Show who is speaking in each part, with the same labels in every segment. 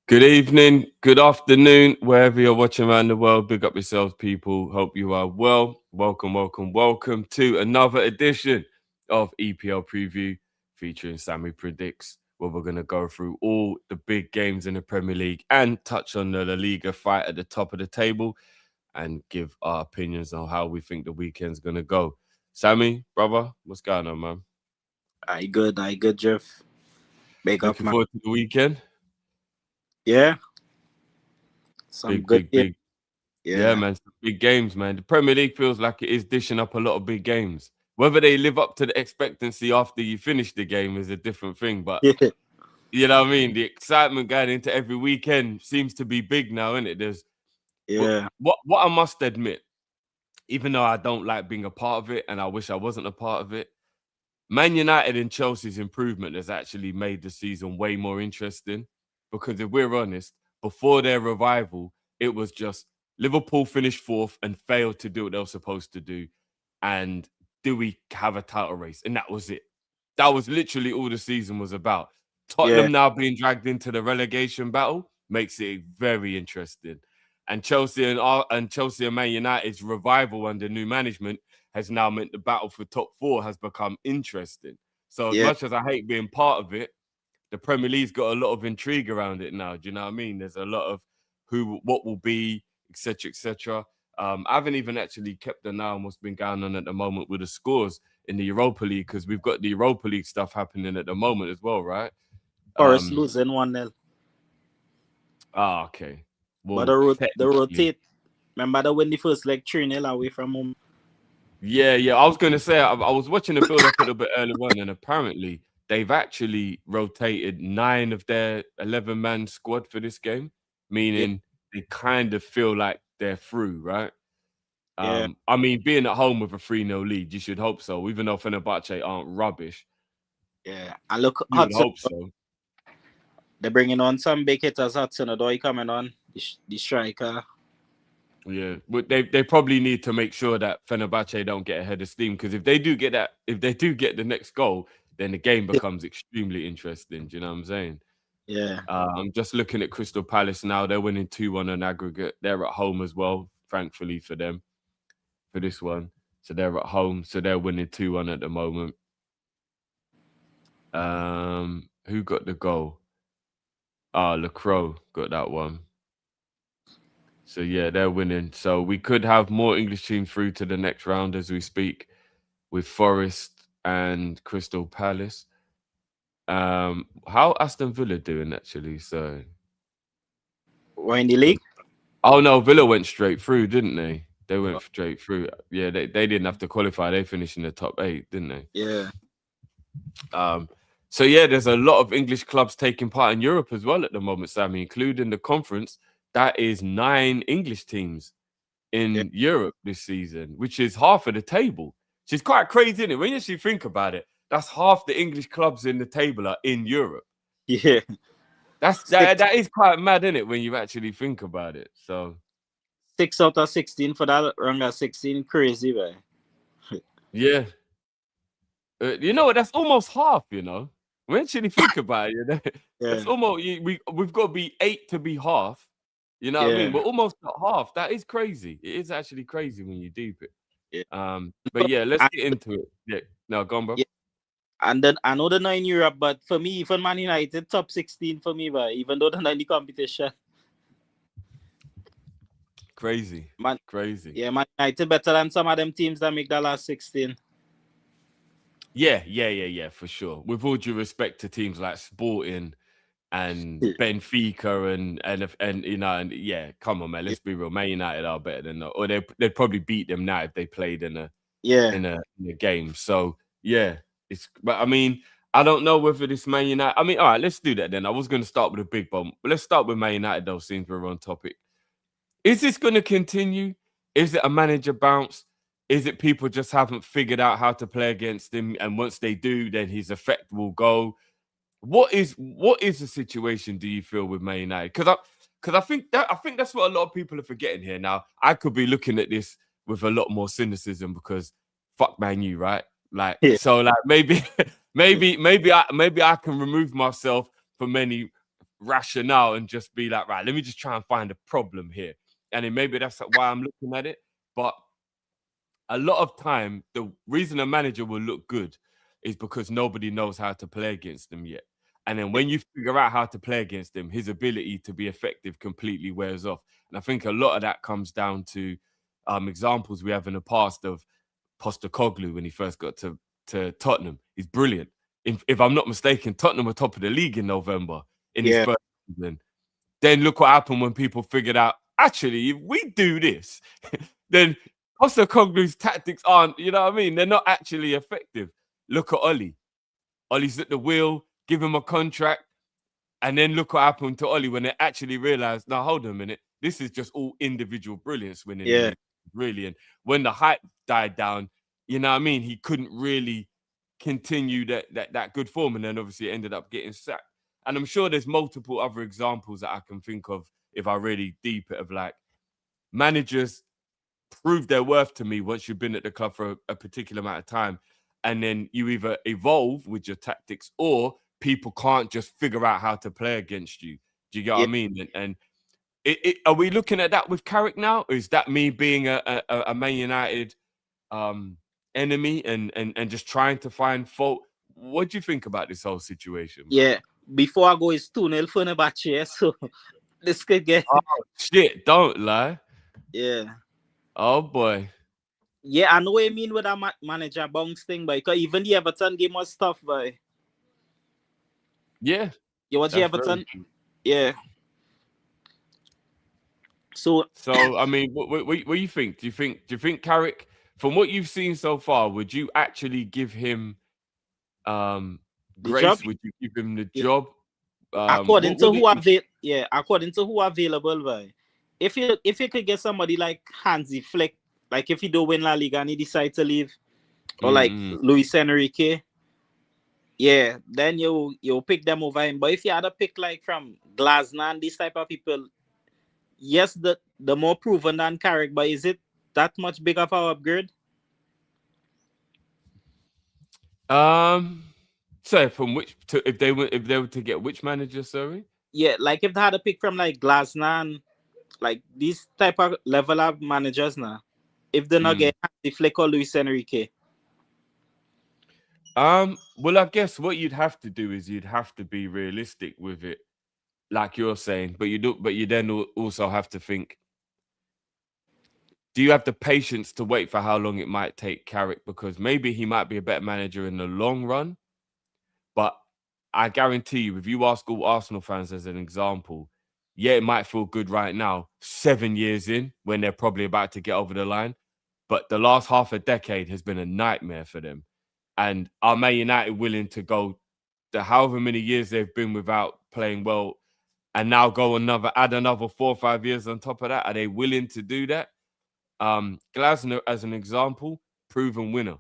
Speaker 1: Good evening, good afternoon, wherever you're watching around the world. Big up yourselves, people. Hope you are well. Welcome to another edition of EPL Preview featuring Sammy Predicts, where we're going to go through all the big games in the Premier League and touch on the La Liga fight at the top of the table and give our opinions on how we think the weekend's going to go. Sammy, brother, what's going on, man?
Speaker 2: I good, Jeff. Big up,
Speaker 1: Looking
Speaker 2: man.
Speaker 1: forward to the weekend?
Speaker 2: Yeah, some
Speaker 1: Big,
Speaker 2: good
Speaker 1: big,
Speaker 2: game.
Speaker 1: big. Yeah,
Speaker 2: Yeah,
Speaker 1: man, some big games, man. The Premier League feels like it is dishing up a lot of big games. Whether they live up to the expectancy after you finish the game is a different thing. But
Speaker 2: yeah,
Speaker 1: you know what I mean? The excitement going into every weekend seems to be big now, isn't it? There's
Speaker 2: yeah,
Speaker 1: what I must admit, even though I don't like being a part of it and I wish I wasn't a part of it, Man United and Chelsea's improvement has actually made the season way more interesting. Because if we're honest, before their revival, it was just Liverpool finished fourth and failed to do what they were supposed to do. And do we have a title race? And that was it. That was literally all the season was about.
Speaker 2: yeah,
Speaker 1: Tottenham now being dragged into the relegation battle makes it very interesting. And Chelsea and Man United's revival under new management has now meant the battle for top four has become interesting. So as
Speaker 2: yeah.
Speaker 1: much as I hate being part of it, the Premier League's got a lot of intrigue around it now. Do you know what I mean? There's a lot of what will be, etc., etc. I haven't even actually kept an eye on what's been going on at the moment with the scores in the Europa League because we've got the Europa League stuff happening at the moment as well, right?
Speaker 2: Forest
Speaker 1: Um,
Speaker 2: losing 1-0.
Speaker 1: okay.
Speaker 2: But
Speaker 1: Well,
Speaker 2: they
Speaker 1: technically,
Speaker 2: rotate. Remember they win the first leg 3-0 away from home.
Speaker 1: yeah. I was going to say, I was watching the build up a little bit earlier on, and apparently they've actually rotated 9 of their 11-man squad for this game,
Speaker 2: Yeah,
Speaker 1: meaning they kind of feel like they're through, right?
Speaker 2: yeah,
Speaker 1: I mean, being at home with a 3-0 lead, you should hope so. Even though Fenerbahce aren't rubbish,
Speaker 2: yeah. And look,
Speaker 1: you would
Speaker 2: Hudson,
Speaker 1: hope so.
Speaker 2: they're bringing on some big hitters. Hudson Odoi coming on, the striker.
Speaker 1: Yeah, but they probably need to make sure that Fenerbahce don't get ahead of steam because if they do get the next goal, then the game becomes extremely interesting. Do you know what I'm saying?
Speaker 2: Yeah,
Speaker 1: I'm just looking at Crystal Palace now. They're winning 2-1 on aggregate. They're at home as well, thankfully for them, for this one. So they're at home. So they're winning 2-1 at the moment. Who got the goal? Lacroix got that one. So yeah, they're winning. So we could have more English teams through to the next round as we speak with Forest and Crystal Palace. How Aston Villa doing actually? So
Speaker 2: we're in the league.
Speaker 1: oh no, Villa went straight through, didn't they? They went straight through. Yeah, they didn't have to qualify. They finished in the top 8, didn't they?
Speaker 2: Yeah,
Speaker 1: So yeah, there's a lot of English clubs taking part in Europe as well at the moment, Sammy, including the conference. That is 9 English teams
Speaker 2: yeah,
Speaker 1: in Europe this season, which is half of the table. Which is quite crazy, isn't it? When you actually think about it, that's half the English clubs in the table are in Europe.
Speaker 2: yeah.
Speaker 1: That's
Speaker 2: Six,
Speaker 1: that is quite mad, isn't it, when you actually think about it? So
Speaker 2: 6 out of 16 for that round of 16. Crazy, man.
Speaker 1: yeah, you know what? That's almost half. You know, when you actually think about it, you know,
Speaker 2: Yeah,
Speaker 1: that's almost we've got to be 8 to be half. You know what I mean?
Speaker 2: yeah,
Speaker 1: We're almost at half. That is crazy. It is actually crazy when you deep it.
Speaker 2: yeah.
Speaker 1: But yeah, let's
Speaker 2: And,
Speaker 1: get into it. Yeah, no, go on, bro.
Speaker 2: yeah. And then I know they're not in Europe, but for me, even Man United top 16 for me, but even though they're not in the competition,
Speaker 1: Crazy,
Speaker 2: man,
Speaker 1: crazy.
Speaker 2: yeah, Man United better than some of them teams that make the last 16.
Speaker 1: Yeah, for sure. With all due respect to teams like Sporting and Benfica and you know, and yeah, come on, man.
Speaker 2: Yeah,
Speaker 1: Let's be real. Man United are better than that, or they'd probably beat them now if they played in a
Speaker 2: yeah,
Speaker 1: in a game. So yeah, but I mean, I don't know whether this Man United. I mean, all right, let's do that then. I was going to start with a big bomb, but let's start with Man United though, since we're on topic. Is this going to continue? Is it a manager bounce? Is it people just haven't figured out how to play against him, and once they do, then his effect will go? What is the situation? Do you feel with Man United? Because I think that's what a lot of people are forgetting here. Now, I could be looking at this with a lot more cynicism because fuck Man U, right? Like so, like maybe maybe I can remove myself from any rationale and just be like, right, let me just try and find a problem here. And then maybe that's why I'm looking at it. But a lot of time, the reason a manager will look good is because nobody knows how to play against them yet. And then when you figure out how to play against him, his ability to be effective completely wears off. And I think a lot of that comes down to examples we have in the past of Postecoglou when he first got to Tottenham. He's brilliant. If I'm not mistaken, Tottenham were top of the league in November in his first season. Then look what happened when people figured out, actually, if we do this, then Postecoglou's tactics aren't, you know what I mean? They're not actually effective. Look at Oli. Oli's at the wheel, give him a contract, and then look what happened to Oli when they actually realized, now hold on a minute, this is just all individual brilliance winning the league, really. And when the hype died down, you know what I mean, he couldn't really continue that good form, and then obviously ended up getting sacked. And I'm sure there's multiple other examples that I can think of if I really deep it, of like managers prove their worth to me once you've been at the club for a particular amount of time, and then you either evolve with your tactics or people can't just figure out how to play against you. Do you get what I mean? And are we looking at that with Carrick now? Or is that me being a Man United enemy and just trying to find fault? What do you think about this whole situation?
Speaker 2: Yeah, before I go, it's 2-0 for Fenerbahce, so this could get...
Speaker 1: Oh, shit, don't lie.
Speaker 2: Yeah.
Speaker 1: Oh, boy.
Speaker 2: Yeah, I know what you mean with that manager bounce thing, but because even the Everton game was tough, but...
Speaker 1: Yeah.
Speaker 2: You watch the Everton? Yeah. So
Speaker 1: I mean, what do you think? Do you think Carrick, from what you've seen so far, would you actually give him grace?
Speaker 2: Job?
Speaker 1: Would you give him the job?
Speaker 2: According to who available, right? If you could get somebody like Hansi Flick, like if he don't win La Liga and he decide to leave, or like Luis Enrique, yeah, then you'll pick them over him. But if you had to pick like from Glasner and these type of people, yes, the more proven than Carrick, but is it that much big of an upgrade?
Speaker 1: So from which if they were to get which manager, sorry?
Speaker 2: Yeah, like if they had to pick from like Glasner and like these type of level of managers now, if they not get Hansi Flick or Luis Enrique.
Speaker 1: Well, I guess what you'd have to do is you'd have to be realistic with it, like you're saying, but you then also have to think, do you have the patience to wait for how long it might take Carrick? Because maybe he might be a better manager in the long run, but I guarantee you, if you ask all Arsenal fans as an example, yeah, it might feel good right now, 7 years in, when they're probably about to get over the line, but the last half a decade has been a nightmare for them. And are Man United willing to go the however many years they've been without playing well and now add another 4 or 5 years on top of that? Are they willing to do that? Glasner, as an example, proven winner.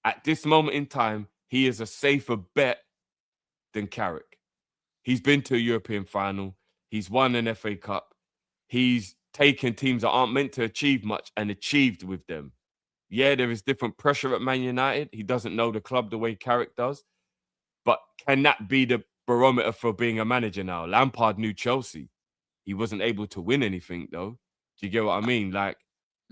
Speaker 1: At this moment in time, he is a safer bet than Carrick. He's been to a European final. He's won an FA Cup. He's taken teams that aren't meant to achieve much and achieved with them. Yeah, there is different pressure at Man United. He doesn't know the club the way Carrick does. But can that be the barometer for being a manager now? Lampard knew Chelsea. He wasn't able to win anything, though. Do you get what I mean? Like,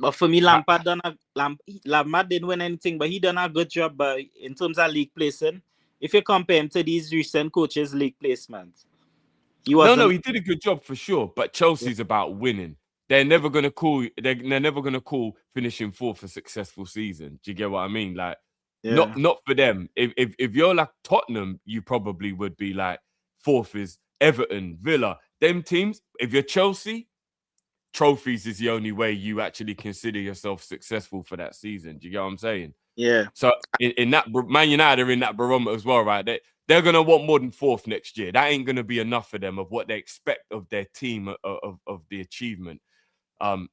Speaker 2: but for me, Lampard didn't win anything, but he done a good job. But in terms of league placing, if you compare him to these recent coaches' league placements, he
Speaker 1: did a good job for sure. But Chelsea's about winning. They're never gonna call finishing fourth a successful season. Do you get what I mean? Like, not for them. If you're like Tottenham, you probably would be like fourth is Everton, Villa, them teams. If you're Chelsea, trophies is the only way you actually consider yourself successful for that season. Do you get what I'm saying?
Speaker 2: Yeah.
Speaker 1: So in that, Man United are in that barometer as well, right? They're going to want more than fourth next year. That ain't going to be enough for them of what they expect of their team, of the achievement. Do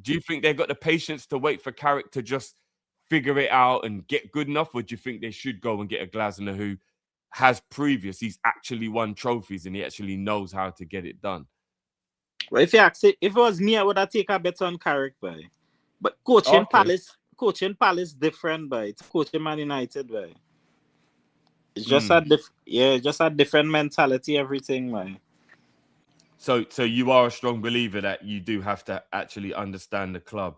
Speaker 1: you think they've got the patience to wait for Carrick to just figure it out and get good enough? Or do you think they should go and get a Glasner who he's actually won trophies and he actually knows how to get it done?
Speaker 2: Well, if it was me, I would have taken a bet on Carrick, boy. But coaching Palace different, boy. It's coaching Man United, boy. It's just a different mentality, everything, man.
Speaker 1: So you are a strong believer that you do have to actually understand the club.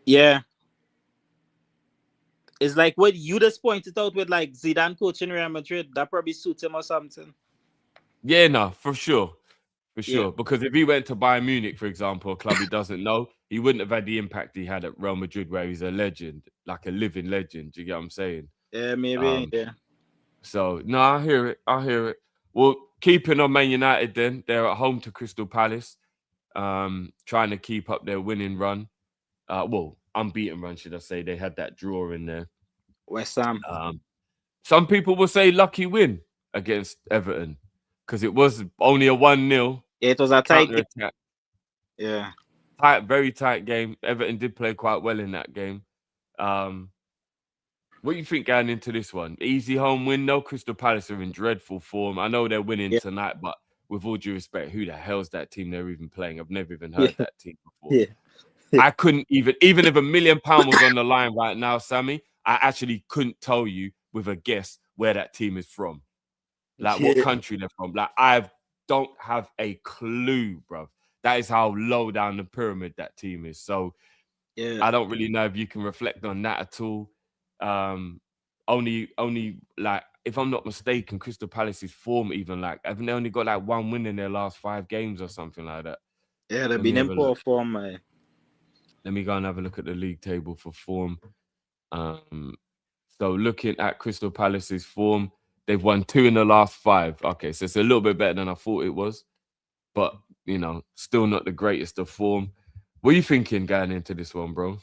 Speaker 2: Yeah. It's like what you just pointed out with like Zidane coaching Real Madrid, that probably suits him or something.
Speaker 1: Yeah, no, for sure. For
Speaker 2: Yeah.
Speaker 1: sure. Because if he went to Bayern Munich, for example, a club he doesn't know, he wouldn't have had the impact he had at Real Madrid, where he's a legend, like a living legend. Do you get what I'm saying?
Speaker 2: Yeah, maybe. Yeah.
Speaker 1: So no, I hear it. I hear it. Well, keeping on Man United, then they're at home to Crystal Palace, trying to keep up their winning run. Well, unbeaten run, should I say? They had that draw in there.
Speaker 2: West Ham.
Speaker 1: Some people will say lucky win against Everton because it was only a 1-0
Speaker 2: Yeah, it was a tight
Speaker 1: counter
Speaker 2: game.
Speaker 1: attack.
Speaker 2: Yeah.
Speaker 1: Tight, very tight game. Everton did play quite well in that game. What do you think going into this one? Easy home win? No, Crystal Palace are in dreadful form. I know they're winning tonight, but with all due respect, who the hell's that team they're even playing? I've never even heard that team before.
Speaker 2: Yeah.
Speaker 1: I couldn't even if £1 million was on the line right now, Sammy, I actually couldn't tell you with a guess where that team is from. Like what country they're from. Like I don't have a clue, bro. That is how low down the pyramid that team is. So I don't really know if you can reflect on that at all. Only like if I'm not mistaken, Crystal Palace's form even like haven't they only got like one win in their last 5 games or something like that?
Speaker 2: Yeah, they've been in poor form, man.
Speaker 1: Let me go and have a look at the league table for form. So looking at Crystal Palace's form, they've won 2 in the last 5. Okay, so it's a little bit better than I thought it was, but you know, still not the greatest of form. What are you thinking going into this one, bro?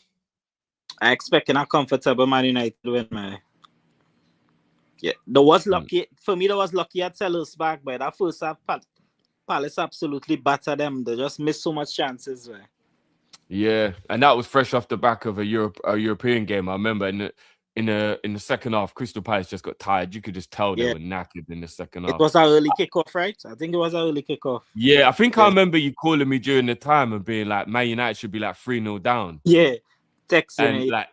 Speaker 2: I expecting a comfortable Man United win, man. Yeah, there was lucky for me. There was lucky at Sellers back, but that first half, Palace absolutely battered them. They just missed so much chances, man.
Speaker 1: Yeah, and that was fresh off the back of a European game. I remember in the second half, Crystal Palace just got tired. You could just tell they were knackered in the second half.
Speaker 2: It was an early kickoff, right? I think it was an early kickoff.
Speaker 1: Yeah, I think I remember you calling me during the time and being like, Man United should be like 3-0 down.
Speaker 2: Yeah, texting
Speaker 1: and like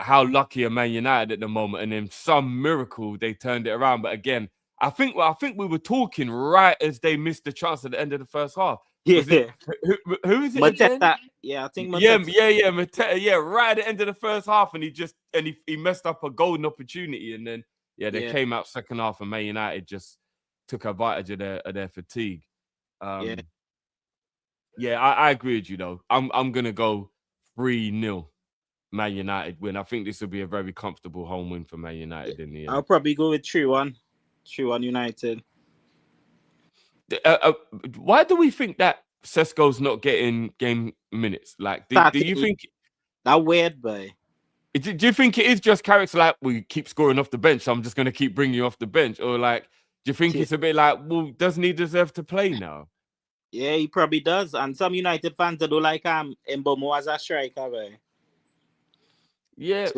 Speaker 1: how lucky are Man United at the moment, and then some miracle they turned it around. But again, I think we were talking right as they missed the chance at the end of the first half.
Speaker 2: Yeah,
Speaker 1: was it, who is it
Speaker 2: Mateta.
Speaker 1: again?
Speaker 2: Yeah, I think
Speaker 1: Mateta. Yeah, Mateta. Yeah, right at the end of the first half, and he messed up a golden opportunity, and then they came out second half, and Man United just took advantage of their fatigue. I agree with you though. I'm gonna go 3-0. Man United win. I think this will be a very comfortable home win for Man United in the end.
Speaker 2: I'll probably go with 3-1. 3-1 United.
Speaker 1: Why do we think that Sesko's not getting game minutes? Like, do you think
Speaker 2: that weird, boy?
Speaker 1: Do you think it is just character, like we keep scoring off the bench, so I'm just going to keep bringing you off the bench? Or like, do you think it's a bit like, well, doesn't he deserve to play now?
Speaker 2: Yeah, he probably does. And some United fans don't like Mbomo as a striker, boy.
Speaker 1: Yeah,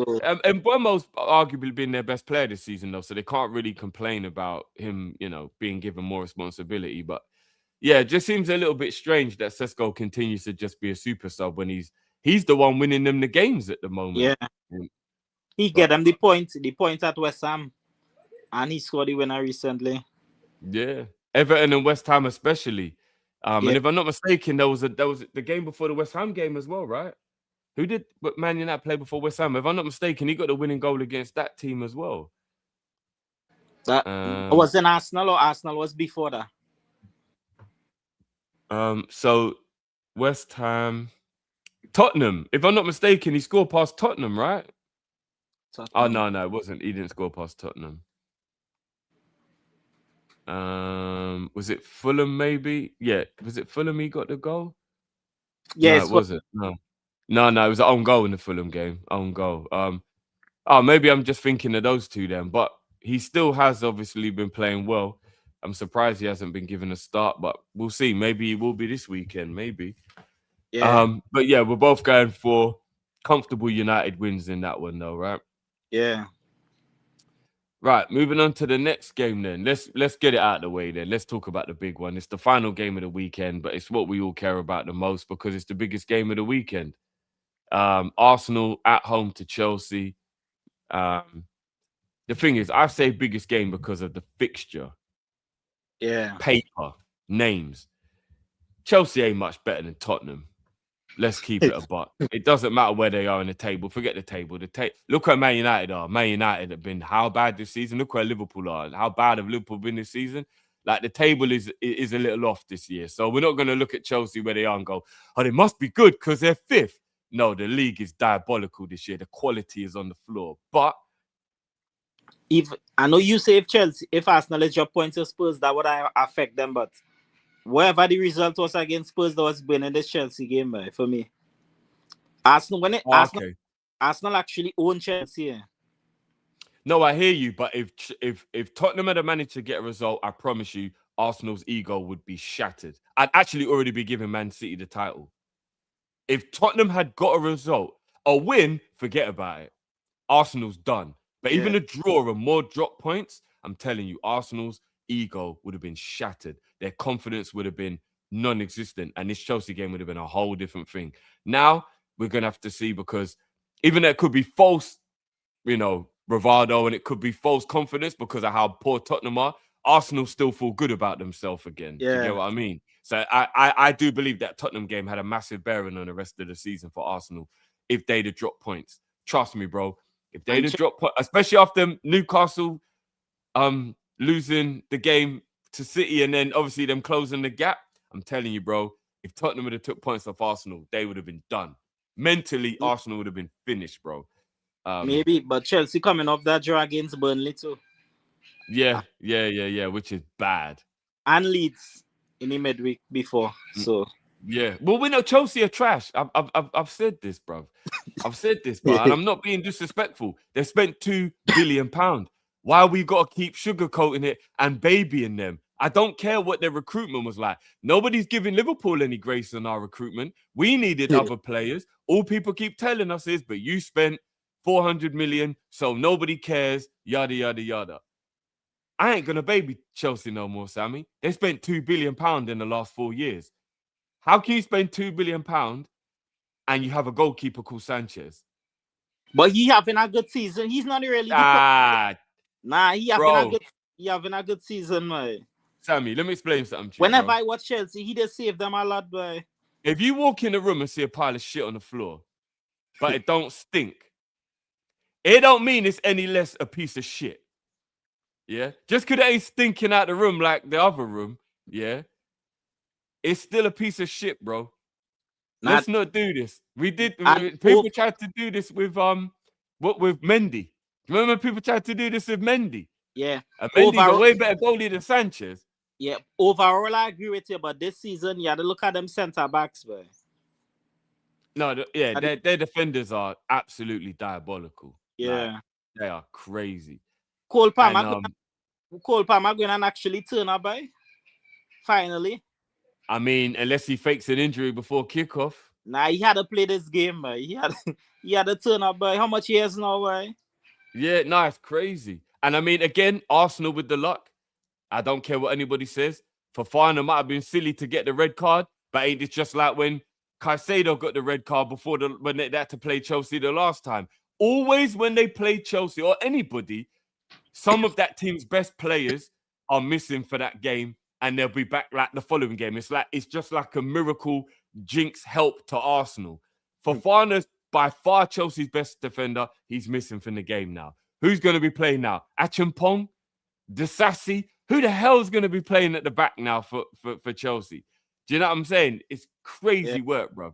Speaker 1: and Buemo's arguably been their best player this season, though, so they can't really complain about him, being given more responsibility. But yeah, it just seems a little bit strange that Sesko continues to just be a super sub when he's the one winning them the games at the moment.
Speaker 2: Yeah, he get them the point at West Ham, and he scored the winner recently.
Speaker 1: Yeah, Everton and West Ham especially. And if I'm not mistaken, there was the game before the West Ham game as well, right? Who did Man United play before West Ham? If I'm not mistaken, he got the winning goal against that team as well.
Speaker 2: That was in Arsenal, or Arsenal was before that?
Speaker 1: So West Ham, Tottenham. If I'm not mistaken, he scored past Tottenham, right? Tottenham. Oh no, it wasn't. He didn't score past Tottenham. Was it Fulham? Maybe. Yeah, was it Fulham? He got the goal.
Speaker 2: Yeah,
Speaker 1: no, it wasn't. No, it was an own goal in the Fulham game. Own goal. Maybe I'm just thinking of those two then. But he still has obviously been playing well. I'm surprised he hasn't been given a start, but we'll see. Maybe he will be this weekend. Maybe.
Speaker 2: Yeah.
Speaker 1: But yeah, we're both going for comfortable United wins in that one, though, right?
Speaker 2: Yeah.
Speaker 1: Right, moving on to the next game then. Let's get it out of the way then. Let's talk about the big one. It's the final game of the weekend, but it's what we all care about the most because it's the biggest game of the weekend. Arsenal at home to Chelsea. The thing is, I say biggest game because of the fixture,
Speaker 2: Yeah.
Speaker 1: paper, names. Chelsea ain't much better than Tottenham. Let's keep it a buck. It doesn't matter where they are in the table. Forget the table. Look where Man United are. Man United have been how bad this season. Look where Liverpool are. How bad have Liverpool been this season? Like the table is a little off this year. So we're not going to look at Chelsea where they are and go, oh, they must be good because they're fifth. No, the league is diabolical this year. The quality is on the floor. But
Speaker 2: if I know you say if Arsenal is your points to Spurs, that would affect them. But whatever the result was against Spurs, that was winning the Chelsea game, for me. Arsenal Arsenal actually own Chelsea. Yeah.
Speaker 1: No, I hear you, but if Tottenham had managed to get a result, I promise you, Arsenal's ego would be shattered. I'd actually already be giving Man City the title. If Tottenham had got a result, a win, forget about it. Arsenal's done. But even a draw and more drop points, I'm telling you, Arsenal's ego would have been shattered. Their confidence would have been non-existent. And this Chelsea game would have been a whole different thing. Now, we're going to have to see because even that could be false, bravado, and it could be false confidence because of how poor Tottenham are. Arsenal still feel good about themselves again. Yeah. Do you get what I mean? So I do believe that Tottenham game had a massive bearing on the rest of the season for Arsenal if they'd have dropped points. Trust me, bro. If they'd have dropped points, especially after Newcastle losing the game to City and then obviously them closing the gap, I'm telling you, bro, if Tottenham would have took points off Arsenal, they would have been done. Mentally, Arsenal would have been finished, bro.
Speaker 2: Maybe, but Chelsea coming off that draw against Burnley too.
Speaker 1: Yeah, which is bad.
Speaker 2: And Leeds in the midweek before, so
Speaker 1: yeah. Well, we know Chelsea are trash. I've said this, bro. I've said this, bro, and I'm not being disrespectful. They spent £2 billion. Why we got to keep sugarcoating it and babying them? I don't care what their recruitment was like. Nobody's giving Liverpool any grace on our recruitment. We needed other players. All people keep telling us is, but you spent 400 million, so nobody cares, yada, yada, yada. I ain't going to baby Chelsea no more, Sammy. They spent £2 billion in the last 4 years. How can you spend £2 billion and you have a goalkeeper called Sanchez?
Speaker 2: But he having a good season. He's not really he having a good season, man.
Speaker 1: Sammy, let me explain something to you.
Speaker 2: Whenever I watch Chelsea, he does save them a lot, boy.
Speaker 1: If you walk in the room and see a pile of shit on the floor, but it don't stink, it don't mean it's any less a piece of shit. Yeah? Just because it ain't stinking out the room like the other room, yeah? It's still a piece of shit, bro. Let's not do this. People tried to do this with with Mendy. Remember people tried to do this with Mendy?
Speaker 2: Yeah.
Speaker 1: And Mendy's a way better goalie than Sanchez.
Speaker 2: Yeah. Overall, I agree with you, but this season, you had to look at them centre backs, bro.
Speaker 1: No, their defenders are absolutely diabolical.
Speaker 2: Yeah.
Speaker 1: Like, they are crazy.
Speaker 2: Cole Palmer going and actually turn up, boy. Finally.
Speaker 1: I mean, unless he fakes an injury before kickoff.
Speaker 2: Nah, he had to play this game, boy. He had to turn up, boy. How much he has now, boy?
Speaker 1: Yeah, no, it's crazy. And I mean, again, Arsenal with the luck. I don't care what anybody says. Fofana might have been silly to get the red card, but ain't it just like when Caicedo got the red card when they had to play Chelsea the last time? Always when they play Chelsea or anybody, some of that team's best players are missing for that game. And they'll be back like the following game. It's just like a miracle jinx help to Arsenal. Fofana's by far Chelsea's best defender. He's missing from the game now. Who's going to be playing now? Achimpong? Disasi? Who the hell is going to be playing at the back now for Chelsea? Do you know what I'm saying? It's crazy work, bro.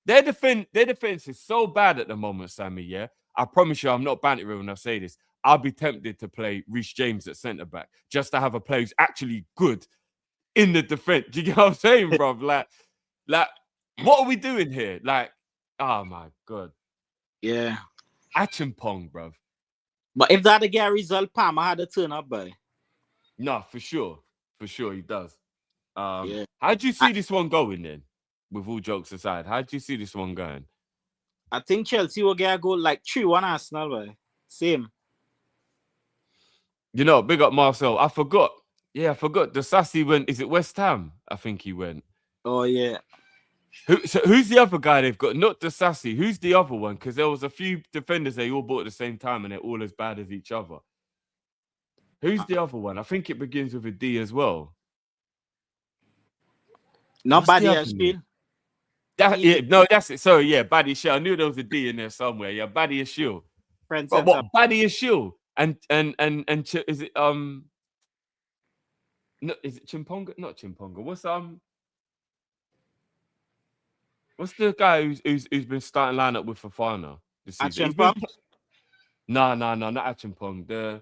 Speaker 1: Their defense is so bad at the moment, Sammy, yeah? I promise you I'm not bantering when I say this. I'll be tempted to play Reece James at centre-back just to have a player who's actually good in the defense. Do you get what I'm saying, bro? Like, what are we doing here? Like, oh my God.
Speaker 2: Yeah.
Speaker 1: Achimpong, bro.
Speaker 2: But if that get a result, Palmer had to turn up, boy.
Speaker 1: No, for sure. For sure, he does. How'd you see this one going then? With all jokes aside, how'd you see this one going?
Speaker 2: I think Chelsea will get a goal like 3-1 Arsenal, boy. Same.
Speaker 1: You know, big up Marcel. I forgot. Yeah, I forgot. Disasi went. Is it West Ham? I think he went.
Speaker 2: Oh yeah.
Speaker 1: Who's the other guy they've got? Not Disasi. Who's the other one? Because there was a few defenders they all bought at the same time, and they're all as bad as each other. Who's the other one? I think it begins with a D as well.
Speaker 2: Not
Speaker 1: What's the
Speaker 2: Buddy
Speaker 1: other name? That's it. Sorry, yeah, Buddy Shield. I knew there was a D in there somewhere. Yeah, Buddy Shield. But what Buddy Shield and is it no, is it Chimponga? Not Chimponga. What's the guy who's been starting lineup with Fafana this season? No, not Achimpong.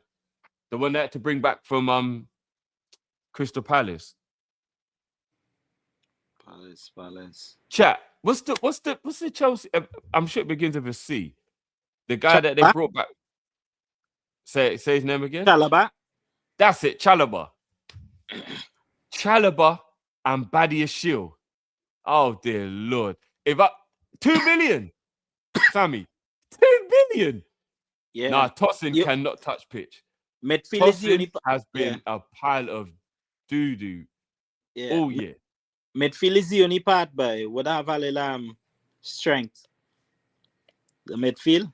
Speaker 1: The one that had to bring back from Crystal Palace.
Speaker 2: Palace.
Speaker 1: Chat. What's the Chelsea? I'm sure it begins with a C. The guy that they brought back. Say his name again.
Speaker 2: Chalobah.
Speaker 1: That's it, Chalobah. Chalobah and Badia Shield. Oh dear Lord! 2 million, Sammy, 2 million.
Speaker 2: Yeah.
Speaker 1: Nah, Tosin cannot touch pitch.
Speaker 2: Midfield
Speaker 1: has been a pile of doo-doo all year.
Speaker 2: Midfield is the only part by would have a little strength. The midfield.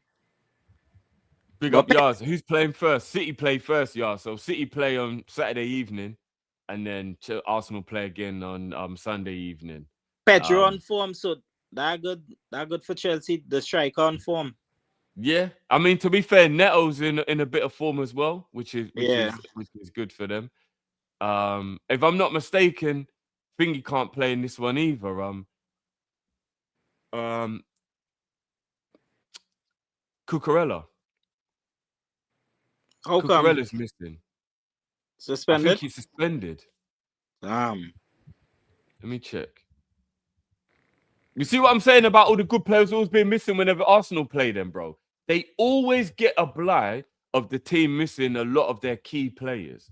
Speaker 1: Big up Yars. Who's playing first? City play first, Yars. So City play on Saturday evening, and then Arsenal play again on Sunday evening.
Speaker 2: Pedro on form, so that good for Chelsea. The striker on form.
Speaker 1: Yeah, I mean, to be fair, Neto's in a bit of form as well, which is good for them. If I'm not mistaken, Thingy can't play in this one either. Cucurella.
Speaker 2: How come?
Speaker 1: Cucurella's missing.
Speaker 2: Suspended?
Speaker 1: I think he's suspended.
Speaker 2: Let
Speaker 1: me check. You see what I'm saying about all the good players always being missing whenever Arsenal play them, bro? They always get a blight of the team missing a lot of their key players.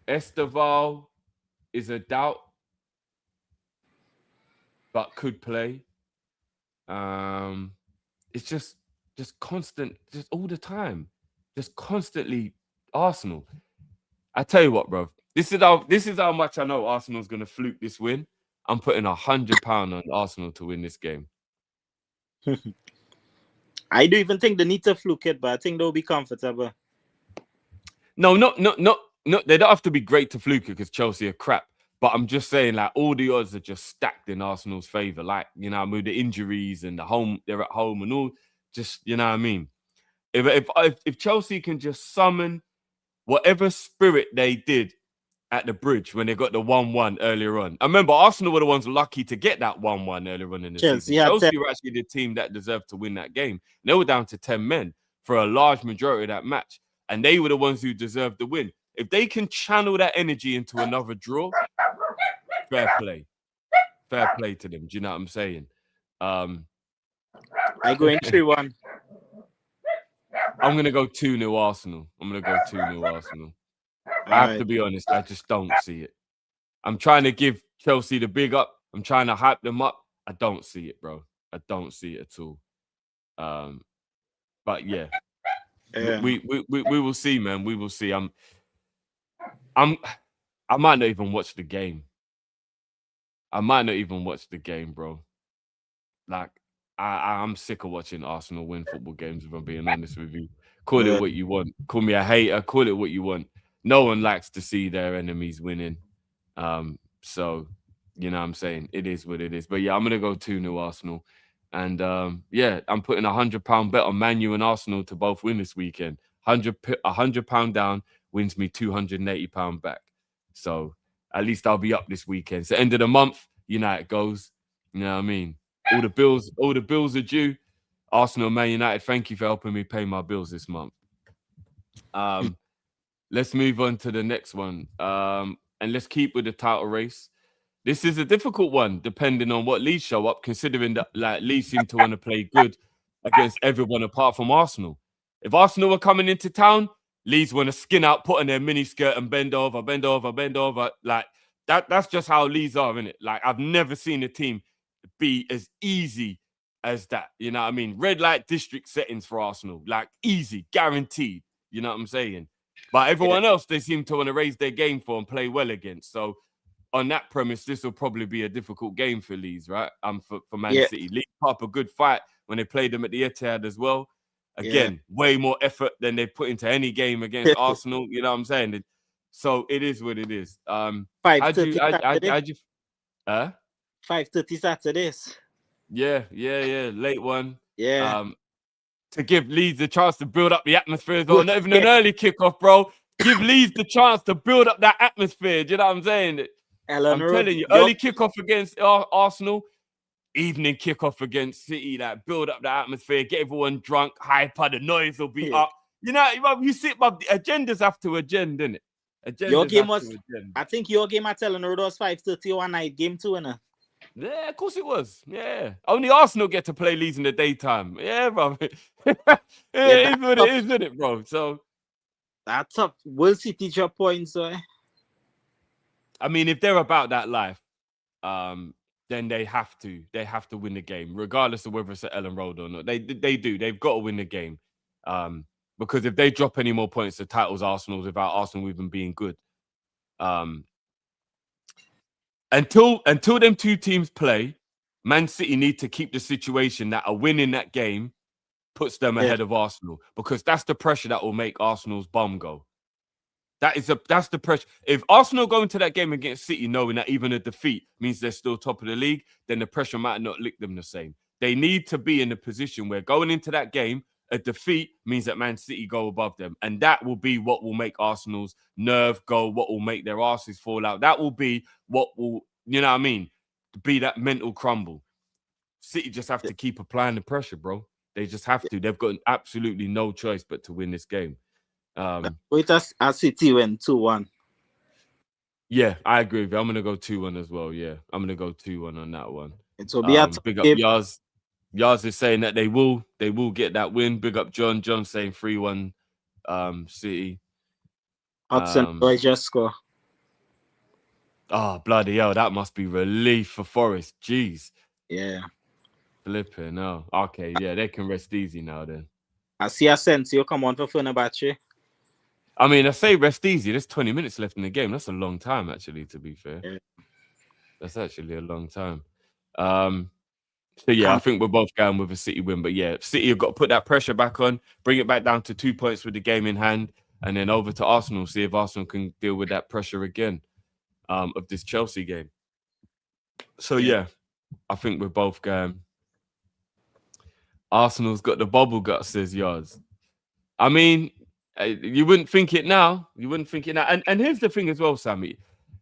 Speaker 1: Esteval is a doubt, but could play. It's just constant, just all the time, just constantly Arsenal. I tell you what, bro. This is how much I know Arsenal's gonna fluke this win. I'm putting £100 on Arsenal to win this game.
Speaker 2: I don't even think they need to fluke it, but I think they'll be comfortable.
Speaker 1: No, not. They don't have to be great to fluke it because Chelsea are crap. But I'm just saying, like, all the odds are just stacked in Arsenal's favor. Like, you know, with the injuries and they're at home and all. Just, you know what I mean. If Chelsea can just summon whatever spirit they did at the Bridge when they got the 1-1 earlier on. I remember Arsenal were the ones lucky to get that 1-1 earlier on in the season. Chelsea were actually the team that deserved to win that game. They were down to 10 men for a large majority of that match. And they were the ones who deserved the win. If they can channel that energy into another draw, fair play. Fair play to them. Do you know what I'm saying?
Speaker 2: I go in 3-1.
Speaker 1: I'm going to go 2-0 Arsenal. I have to be honest, I just don't see it. I'm trying to give Chelsea the big up. I'm trying to hype them up. I don't see it, bro. I don't see it at all. But yeah. We will see, man. We will see. I might not even watch the game. Bro. Like, I'm sick of watching Arsenal win football games, if I'm being honest with you. Call it what you want. Call me a hater. Call it what you want. No one likes to see their enemies winning. So, you know what I'm saying? It is what it is. But yeah, I'm going to go 2-0 Arsenal. And yeah, I'm putting £100 bet on Man U and Arsenal to both win this weekend. £100 down wins me £280 back. So at least I'll be up this weekend. It's the end of the month. You know how it goes. You know what I mean? All the bills are due. Arsenal, Man United, thank you for helping me pay my bills this month. Let's move on to the next one. And let's keep with the title race. This is a difficult one, depending on what Leeds show up, considering that like Leeds seem to want to play good against everyone apart from Arsenal. If Arsenal are coming into town, Leeds want to skin out, put on their mini skirt and bend over. Like that's just how Leeds are, isn't it? Like I've never seen a team be as easy as that. You know what I mean? Red light district settings for Arsenal, like easy, guaranteed. You know what I'm saying? But everyone else, they seem to want to raise their game for and play well against. So on that premise, this will probably be a difficult game for Leeds, right? For Man City. Leeds put up a good fight when they played them at the Etihad as well. Again, way more effort than they put into any game against Arsenal. You know what I'm saying? So it is what it is.
Speaker 2: 5:30 Saturday.
Speaker 1: How'd you
Speaker 2: 5:30 Saturdays.
Speaker 1: Yeah. Late one.
Speaker 2: Yeah.
Speaker 1: To give Leeds the chance to build up the atmosphere as well. Not even an early kickoff, bro. Give Leeds the chance to build up that atmosphere. Do you know what I'm saying?
Speaker 2: Ellen
Speaker 1: I'm
Speaker 2: Road,
Speaker 1: telling you, early kickoff against Arsenal, evening kickoff against City, that build up the atmosphere, get everyone drunk, hyper, the noise will be up. You know, you sit, but the agendas have to agenda, innit?
Speaker 2: Your game was, I think your game at Ellen Road was 5:30 one night game too, innit?
Speaker 1: Yeah, of course it was. Yeah. Only Arsenal get to play Leeds in the daytime. Yeah, bro. It is what it is, isn't it, bro? So
Speaker 2: that's up. Will City drop points, right?
Speaker 1: I mean, if they're about that life, then they have to win the game, regardless of whether it's at Ellen Road or not. They do. They've got to win the game. Because if they drop any more points, the title's Arsenal's without Arsenal even being good. Until them two teams play, Man City need to keep the situation that a win in that game puts them ahead of Arsenal, because that's the pressure that will make Arsenal's bum go. That's the pressure. If Arsenal go into that game against City knowing that even a defeat means they're still top of the league, then the pressure might not lick them the same. They need to be in a position where going into that game, a defeat means that Man City go above them. And that will be what will make Arsenal's nerve go, what will make their asses fall out. That will be what will, you know what I mean, be that mental crumble. City just have to keep applying the pressure, bro. They just have to. They've got absolutely no choice but to win this game.
Speaker 2: Wait, as City win 2-1.
Speaker 1: Yeah, I agree with you. I'm going to go 2-1 as well. Yeah, I'm going to go 2-1 on that one.
Speaker 2: It will be a
Speaker 1: big up Yaz. Yaz is saying that they will get that win. Big up John. John saying 3-1 City.
Speaker 2: Hudson boy just score.
Speaker 1: Oh, bloody hell. That must be relief for Forest. Jeez.
Speaker 2: Yeah.
Speaker 1: Flipping. Oh, okay. Yeah, they can rest easy now then.
Speaker 2: I see Asensio come on for Fenerbahce.
Speaker 1: I mean, I say rest easy. There's 20 minutes left in the game. That's a long time, actually, to be fair.
Speaker 2: Yeah.
Speaker 1: That's actually a long time. So, yeah, I think we're both going with a City win. But, yeah, City have got to put that pressure back on, bring it back down to 2 points with the game in hand, and then over to Arsenal, see if Arsenal can deal with that pressure again of this Chelsea game. So, yeah, I think we're both going. Arsenal's got the bubble gut, says Yards. I mean, you wouldn't think it now. You wouldn't think it now. And here's the thing as well, Sammy.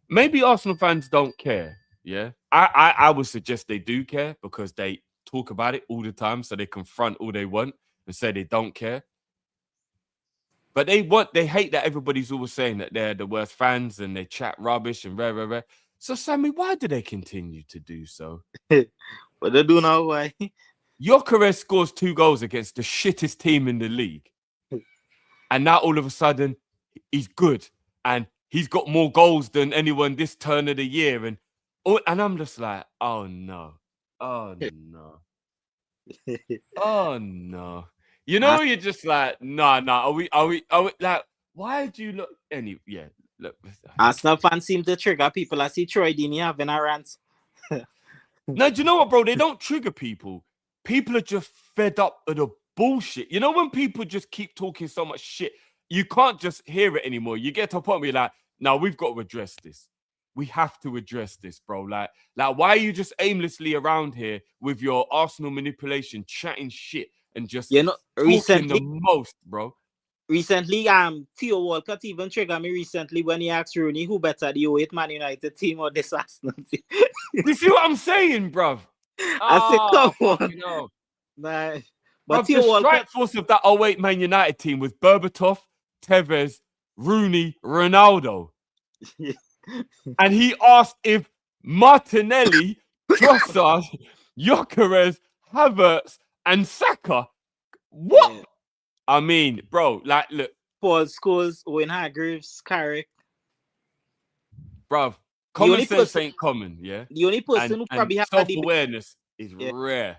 Speaker 1: Maybe Arsenal fans don't care. Yeah, I would suggest they do care, because they talk about it all the time, so they confront all they want and say they don't care. But they hate that everybody's always saying that they're the worst fans and they chat rubbish and rah. So, Sammy, why do they continue to do so?
Speaker 2: What they do now? Why?
Speaker 1: Gyökeres scores 2 goals against the shittest team in the league. And now all of a sudden, he's good. And he's got more goals than anyone this turn of the year. And I'm just like, oh, no. Oh, no. Oh, no. You know, you're just like, no. Are we, like, why do you look, yeah, look.
Speaker 2: Arsenal fans seem to trigger people. I see Troy Deeney having a rant.
Speaker 1: No, do you know what, bro? They don't trigger people. People are just fed up of the bullshit. You know, when people just keep talking so much shit, you can't just hear it anymore. You get to a point where you're like, no, we've got to address this. We have to address this, bro. Like, why are you just aimlessly around here with your Arsenal manipulation, chatting shit and just talking the most, bro?
Speaker 2: Recently, Theo Walcott even triggered me recently when he asked Rooney who better, the 08 Man United team or this Arsenal team.
Speaker 1: You see what I'm saying, bruv?
Speaker 2: I said, come on.
Speaker 1: No.
Speaker 2: Nah.
Speaker 1: But the strike force of that 08 Man United team was Berbatov, Tevez, Rooney, Ronaldo. And he asked if Martinelli, Trossard, Gyökeres, Havertz, and Saka. What? Yeah. I mean, bro, like, look.
Speaker 2: Paul Scholes, Owen Hargreaves, Carrick.
Speaker 1: Bruv, common sense ain't common, yeah?
Speaker 2: The only person who probably has
Speaker 1: self-awareness is rare.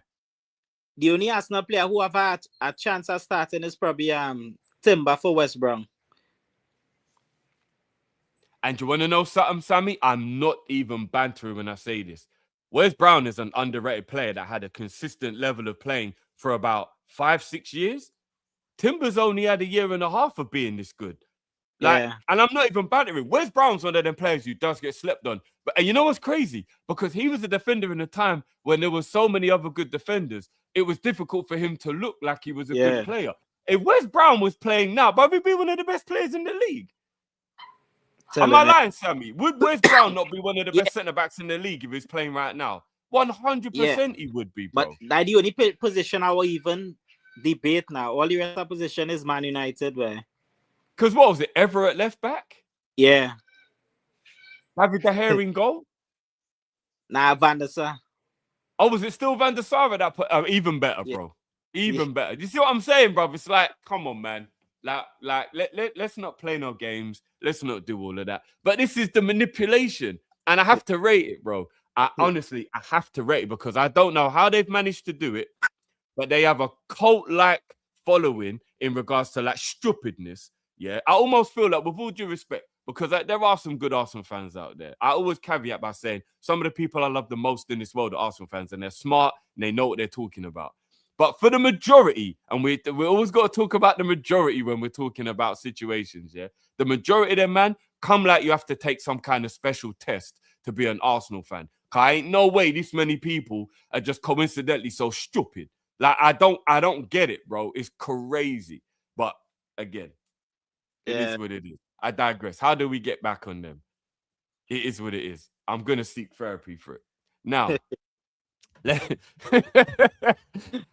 Speaker 2: The only Arsenal player who have had a chance of starting is probably Timber for West Brom.
Speaker 1: And you want to know something, Sammy? I'm not even bantering when I say this. Wes Brown is an underrated player that had a consistent level of playing for about 5-6 years. Timber's only had a year and a half of being this good. Like, and I'm not even bantering. Wes Brown's one of them players who does get slept on. But and you know what's crazy? Because he was a defender in a time when there were so many other good defenders, it was difficult for him to look like he was a good player. If Wes Brown was playing now, but he'd be one of the best players in the league. Am I lying, Sammy? Would Wes Brown not be one of the best centre-backs in the league if he's playing right now? 100% he would be, bro.
Speaker 2: But that's the only position I will even debate now. All the rest of the position is Man United, where.
Speaker 1: Because what was it? Everett left back?
Speaker 2: Yeah.
Speaker 1: David De Gea in goal?
Speaker 2: Nah, Van der Sar.
Speaker 1: Oh, was it still Van der Sar at that point? Even better, bro. Even better. You see what I'm saying, bro? It's like, come on, man. Let's not play no games. Let's not do all of that. But this is the manipulation. And I have to rate it, bro. Honestly, I have to rate it because I don't know how they've managed to do it, but they have a cult-like following in regards to like stupidness. Yeah, I almost feel like, with all due respect, because there are some good Arsenal fans out there. I always caveat by saying some of the people I love the most in this world are Arsenal fans, and they're smart and they know what they're talking about. But for the majority, and we always got to talk about the majority when we're talking about situations, yeah? The majority of them, man, come like you have to take some kind of special test to be an Arsenal fan. Cause ain't no way this many people are just coincidentally so stupid. Like, I don't get it, bro. It's crazy. But again, it is what it is. I digress. How do we get back on them? It is what it is. I'm going to seek therapy for it. Now,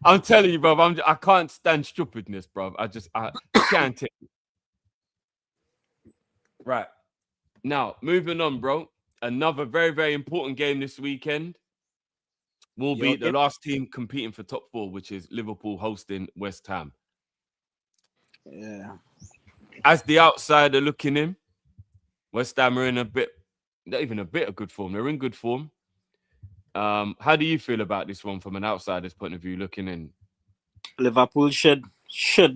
Speaker 1: I'm telling you, bro, I can't stand stupidness, bro. I can't take it. Right. Now, moving on, bro. Another very, very important game this weekend will be the last team competing for top 4, which is Liverpool hosting West Ham.
Speaker 2: Yeah.
Speaker 1: As the outsider looking in, West Ham are in not even a bit of good form. They're in good form. How do you feel about this one from an outsider's point of view looking in?
Speaker 2: Liverpool should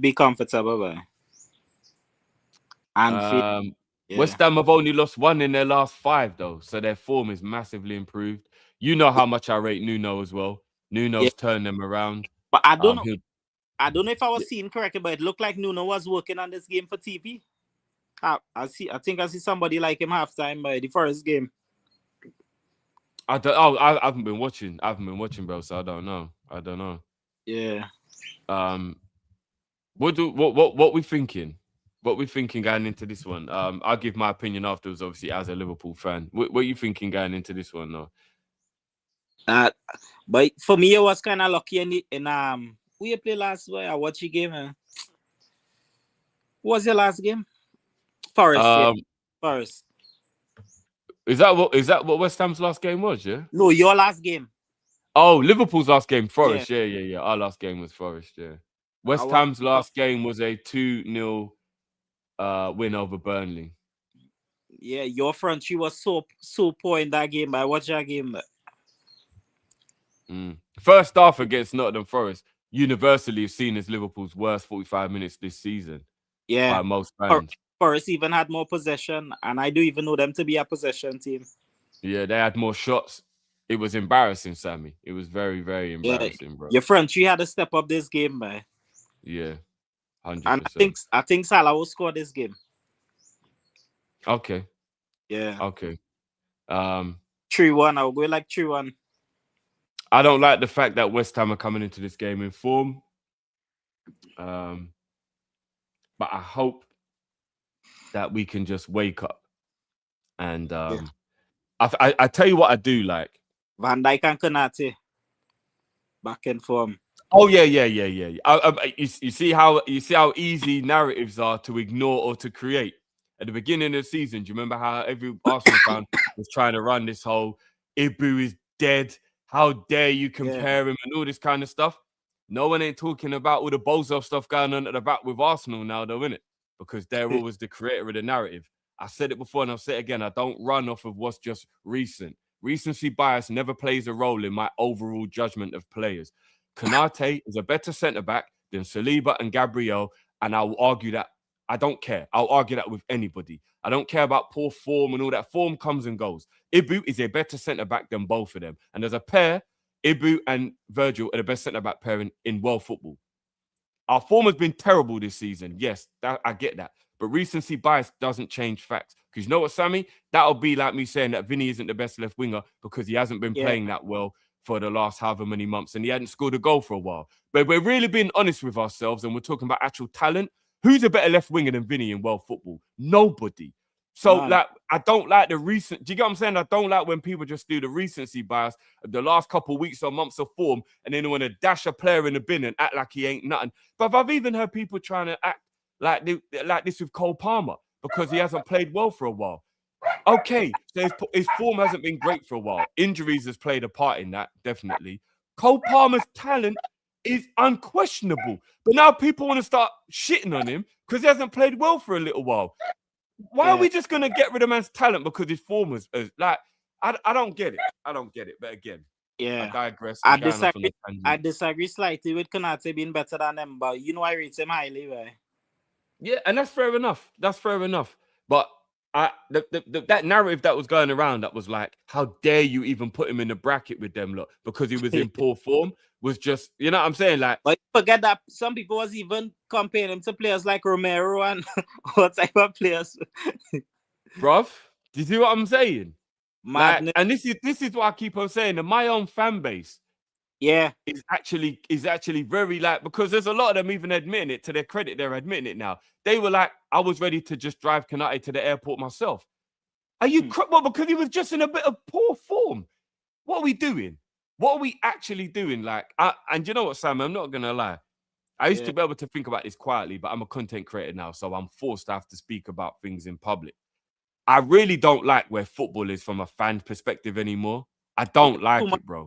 Speaker 2: be comfortable, and
Speaker 1: West Ham have only lost 1 in their last 5, though, so their form is massively improved. You know how much I rate Nuno as well. Nuno's turned them around.
Speaker 2: But I don't know. I don't know if I was seeing correctly, but it looked like Nuno was working on this game for TV. I think I see somebody like him halftime by the first game.
Speaker 1: I haven't been watching. Bro. So I don't know.
Speaker 2: Yeah.
Speaker 1: What we thinking? What we thinking going into this one? I'll give my opinion afterwards. Obviously, as a Liverpool fan, what are you thinking going into this one? though?
Speaker 2: But for me, I was kind of lucky in we played last week. I watched the game. What was your last game? Forest. Forest.
Speaker 1: Is that what West Ham's last game was? Yeah.
Speaker 2: No, your last game.
Speaker 1: Oh, Liverpool's last game, Forest. Yeah. Our last game was Forest. Yeah. West Ham's last game was a 2-0 win over Burnley.
Speaker 2: Yeah, your front three was so poor in that game. I watched that game.
Speaker 1: First half against Nottingham Forest, universally seen as Liverpool's worst 45 minutes this season.
Speaker 2: Yeah,
Speaker 1: by most fans.
Speaker 2: Forest even had more possession, and I do even know them to be a possession team.
Speaker 1: Yeah, they had more shots. It was embarrassing, Sammy. It was very, very embarrassing, bro.
Speaker 2: Your front three had to step up this game, man.
Speaker 1: Yeah, 100%.
Speaker 2: And I think Salah will score this game.
Speaker 1: Okay.
Speaker 2: Yeah.
Speaker 1: Okay.
Speaker 2: 3-1. I'll go like 3-1.
Speaker 1: I don't like the fact that West Ham are coming into this game in form. But I hope that we can just wake up. And I tell you what I do like.
Speaker 2: Van Dijk and Konate back in form.
Speaker 1: Oh yeah. You see how easy narratives are to ignore or to create. At the beginning of the season, do you remember how every Arsenal fan was trying to run this whole Ibu is dead? How dare you compare him and all this kind of stuff? No one ain't talking about all the bozo stuff going on at the back with Arsenal now, though, innit? Because they're always the creator of the narrative. I said it before and I'll say it again. I don't run off of what's just recent. Recency bias never plays a role in my overall judgment of players. Konate is a better centre-back than Saliba and Gabriel, and I will argue that. I don't care. I'll argue that with anybody. I don't care about poor form and all that. Form comes and goes. Ibu is a better centre-back than both of them. And as a pair, Ibu and Virgil are the best centre-back pairing in world football. Our form has been terrible this season. Yes, I get that. But recency bias doesn't change facts. Because you know what, Sammy? That'll be like me saying that Vinny isn't the best left winger because he hasn't been playing that well for the last however many months and he hadn't scored a goal for a while. But we're really being honest with ourselves and we're talking about actual talent. Who's a better left winger than Vinny in world football? Nobody. So, like, I don't like the recent... Do you get what I'm saying? I don't like when people just do the recency bias of the last couple of weeks or months of form and then want to dash a player in the bin and act like he ain't nothing. But I've even heard people trying to act like this with Cole Palmer because he hasn't played well for a while. Okay, so his form hasn't been great for a while. Injuries has played a part in that, definitely. Cole Palmer's talent is unquestionable. But now people want to start shitting on him because he hasn't played well for a little while. Why are we just going to get rid of man's talent because his form was like, I don't get it. I don't get it. But again, I digress.
Speaker 2: I disagree slightly with Konate being better than him, but you know I rate him highly, right?
Speaker 1: Yeah, and that's fair enough. That's fair enough. But that narrative that was going around that was like, how dare you even put him in the bracket with them lot because he was in poor form was just, you know what I'm saying? Like,
Speaker 2: but forget that some people was even comparing him to players like Romero and what type of players.
Speaker 1: Bruv, do you see what I'm saying?
Speaker 2: Madness.
Speaker 1: Like, and this is what I keep on saying. And my own fan base, is actually very like, because there's a lot of them even admitting it. To their credit, they're admitting it now. They were like, I was ready to just drive Konate to the airport myself. Are you well, because he was just in a bit of poor form. What are we doing? What are we actually doing? Like, and you know what, Sam? I'm not gonna lie. I used to be able to think about this quietly, but I'm a content creator now, so I'm forced to have to speak about things in public. I really don't like where football is from a fan perspective anymore. I don't like it, bro.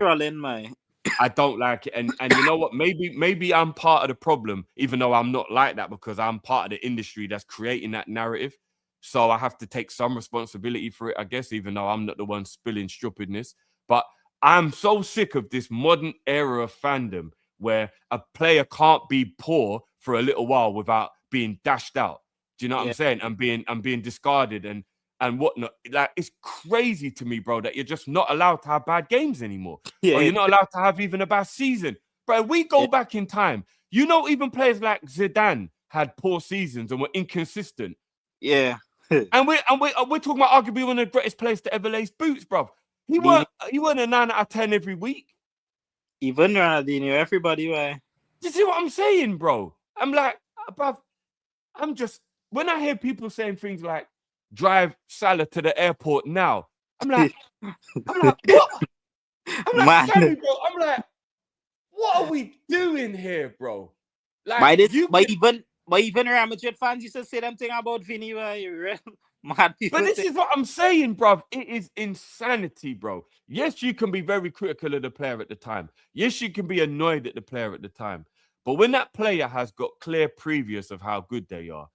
Speaker 1: I don't like it. And you know what? Maybe I'm part of the problem, even though I'm not like that, because I'm part of the industry that's creating that narrative. So I have to take some responsibility for it, I guess, even though I'm not the one spilling stupidness. But I'm so sick of this modern era of fandom where a player can't be poor for a little while without being dashed out. Do you know what I'm saying? And being discarded and whatnot. Like, it's crazy to me, bro, that you're just not allowed to have bad games anymore. Or you're not allowed to have even a bad season. Bro, we go back in time. You know, even players like Zidane had poor seasons and were inconsistent.
Speaker 2: Yeah.
Speaker 1: and we're talking about arguably one of the greatest players to ever lace boots, bro. He weren't a 9 out of 10 every week.
Speaker 2: Even Ronaldinho, everybody, right?
Speaker 1: You see what I'm saying, bro? I'm like, bruv, I'm just, when I hear people saying things like, drive Salah to the airport now, I'm like, what? I'm like, Sammy, bro. I'm like, what are we doing here, bro? Like,
Speaker 2: but even Real Madrid fans used to say them thing about Vinny, right? Mad people.
Speaker 1: But this is what I'm saying, bro. It is insanity, bro. Yes, you can be very critical of the player at the time. Yes, you can be annoyed at the player at the time. But when that player has got clear previous of how good they are,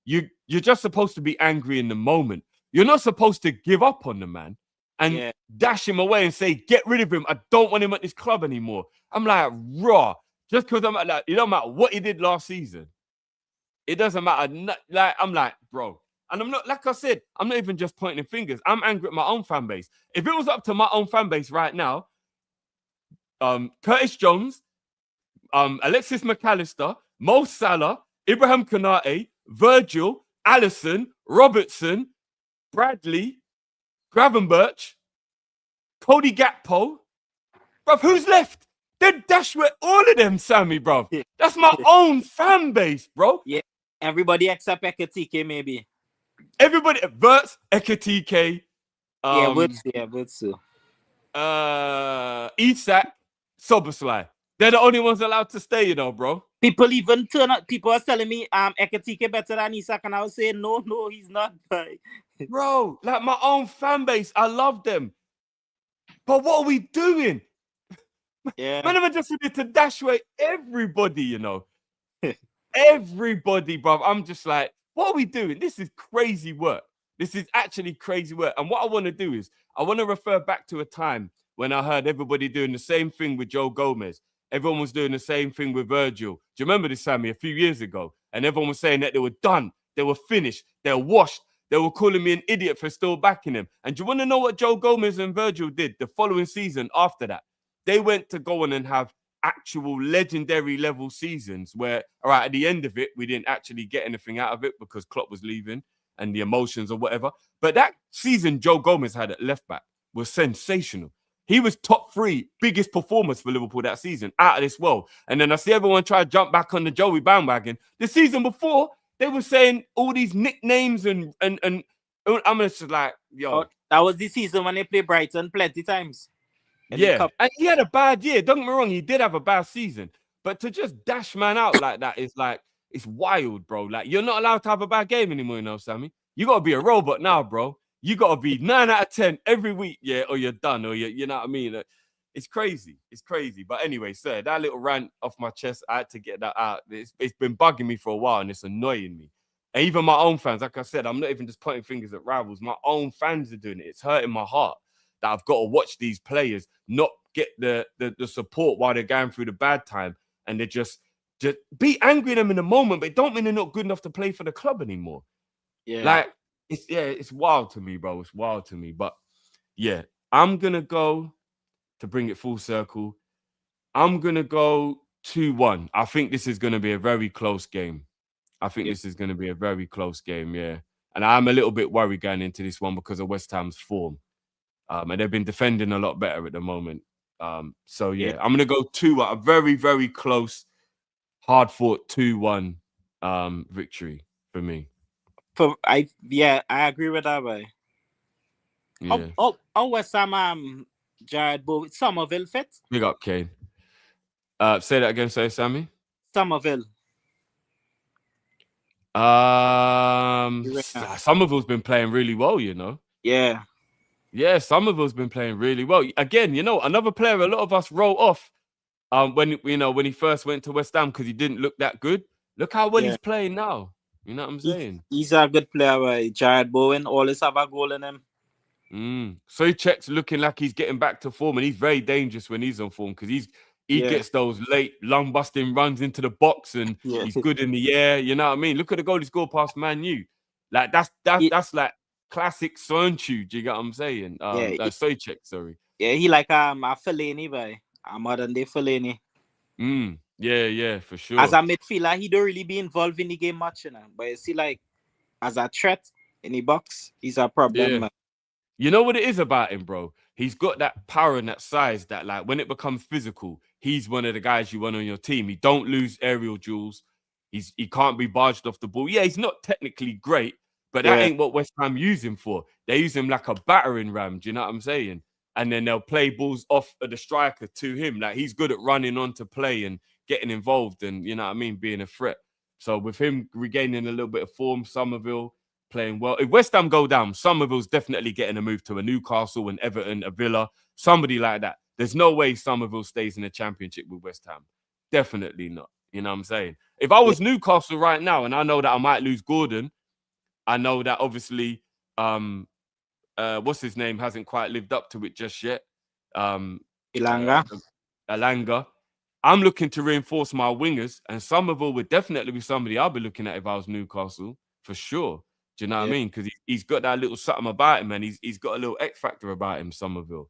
Speaker 1: you're just supposed to be angry in the moment. You're not supposed to give up on the man and dash him away and say, get rid of him. I don't want him at this club anymore. I'm like, raw. Just because I'm like, it don't matter what he did last season. It doesn't matter. Like, I'm like, bro. And I'm not, like I said, I'm not even just pointing fingers. I'm angry at my own fan base. If it was up to my own fan base right now, Curtis Jones, Alexis McAllister, Mo Salah, Ibrahim Konate, Virgil, Allison, Robertson, Bradley, Gravenberch, Cody Gakpo. Bruv, who's left? They're dashed with all of them, Sammy, bruv. That's my own fan base, bro.
Speaker 2: Yeah, everybody except Ekatike, maybe.
Speaker 1: Everybody, Verts, Ekatike.
Speaker 2: Verts.
Speaker 1: Isak, Soboslai. They're the only ones allowed to stay, you know, bro.
Speaker 2: People even turn up. People are telling me Ekatike better than Isak, and I was saying no, he's not.
Speaker 1: Bro, like my own fan base, I love them. But what are we doing?
Speaker 2: Yeah.
Speaker 1: Man, I'm just ready to dash away everybody, you know. Everybody, bro. I'm just like, what are we doing? This is crazy work. This is actually crazy work. And what I want to do is, I want to refer back to a time when I heard everybody doing the same thing with Joe Gomez. Everyone was doing the same thing with Virgil. Do you remember this, Sammy, a few years ago? And everyone was saying that they were done. They were finished. They were washed. They were calling me an idiot for still backing him. And do you want to know what Joe Gomez and Virgil did the following season after that? They went to go on and have actual legendary level seasons where, all right, at the end of it, we didn't actually get anything out of it because Klopp was leaving and the emotions or whatever. But that season Joe Gomez had at left back was sensational. He was top 3 biggest performers for Liverpool that season, out of this world. And then I see everyone try to jump back on the Joey bandwagon. The season before, they were saying all these nicknames and I'm just like, yo.
Speaker 2: That was the season when they played Brighton plenty times.
Speaker 1: Yeah, and he had a bad year. Don't get me wrong, he did have a bad season. But to just dash man out like that is like, it's wild, bro. Like, you're not allowed to have a bad game anymore, you know, Sammy. You got to be a robot now, bro. You got to be 9 out of 10 every week, yeah, or you're done, or you know what I mean? It's crazy. It's crazy. But anyway, sir, that little rant off my chest, I had to get that out. It's been bugging me for a while, and it's annoying me. And even my own fans, like I said, I'm not even just pointing fingers at rivals. My own fans are doing it. It's hurting my heart that I've got to watch these players not get the support while they're going through the bad time, and they just be angry at them in the moment, but it don't mean they're not good enough to play for the club anymore.
Speaker 2: Yeah,
Speaker 1: like it's wild to me, bro. It's wild to me. But yeah, I'm gonna go to bring it full circle. I'm gonna go 2-1. I think this is gonna be a very close game. This is gonna be a very close game. Yeah, and I'm a little bit worried going into this one because of West Ham's form. And they've been defending a lot better at the moment. So yeah, I'm gonna go 2-1, a very, very close, hard-fought 2-1 victory for me.
Speaker 2: I agree with that, boy.
Speaker 1: Yeah.
Speaker 2: Oh, West Ham, Jared Bowen, Somerville fit?
Speaker 1: Big up, Kane. Say that again, say Sammy.
Speaker 2: Somerville.
Speaker 1: Somerville's been playing really well, you know.
Speaker 2: Yeah.
Speaker 1: Yeah, Somerville's been playing really well. Again, you know, another player a lot of us wrote off when he first went to West Ham because he didn't look that good. Look how well he's playing now. You know what I'm saying?
Speaker 2: He's a good player, right? Jared Bowen always have a goal in him.
Speaker 1: So he checks looking like he's getting back to form, and he's very dangerous when he's on form because he gets those late lung busting runs into the box, and he's good in the air. You know what I mean? Look at the goal he scored past Man U. Like that's like classic Sonchu. Do you get what I'm saying? Soychek, sorry.
Speaker 2: Yeah, he like a Fellaini, boy. A modern day Fellaini.
Speaker 1: Yeah, for sure.
Speaker 2: As a midfielder, he don't really be involved in the game much, you know. But you see, like, as a threat in the box, he's a problem, man.
Speaker 1: You know what it is about him, bro? He's got that power and that size that, like, when it becomes physical, he's one of the guys you want on your team. He don't lose aerial duels. He can't be barged off the ball. Yeah, he's not technically great, but that ain't what West Ham use him for. They use him like a battering ram. Do you know what I'm saying? And then they'll play balls off of the striker to him. Like, he's good at running on to play and getting involved and, you know what I mean, being a threat. So with him regaining a little bit of form, Somerville playing well. If West Ham go down, Somerville's definitely getting a move to a Newcastle and Everton, a Villa, somebody like that. There's no way Somerville stays in the Championship with West Ham. Definitely not. You know what I'm saying? If I was Newcastle right now and I know that I might lose Gordon, I know that obviously what's his name hasn't quite lived up to it just yet.
Speaker 2: Elanga.
Speaker 1: I'm looking to reinforce my wingers, and Somerville would definitely be somebody I'll be looking at if I was Newcastle, for sure. Do you know what I mean? Because he's got that little something about him, and he's got a little X factor about him, Somerville.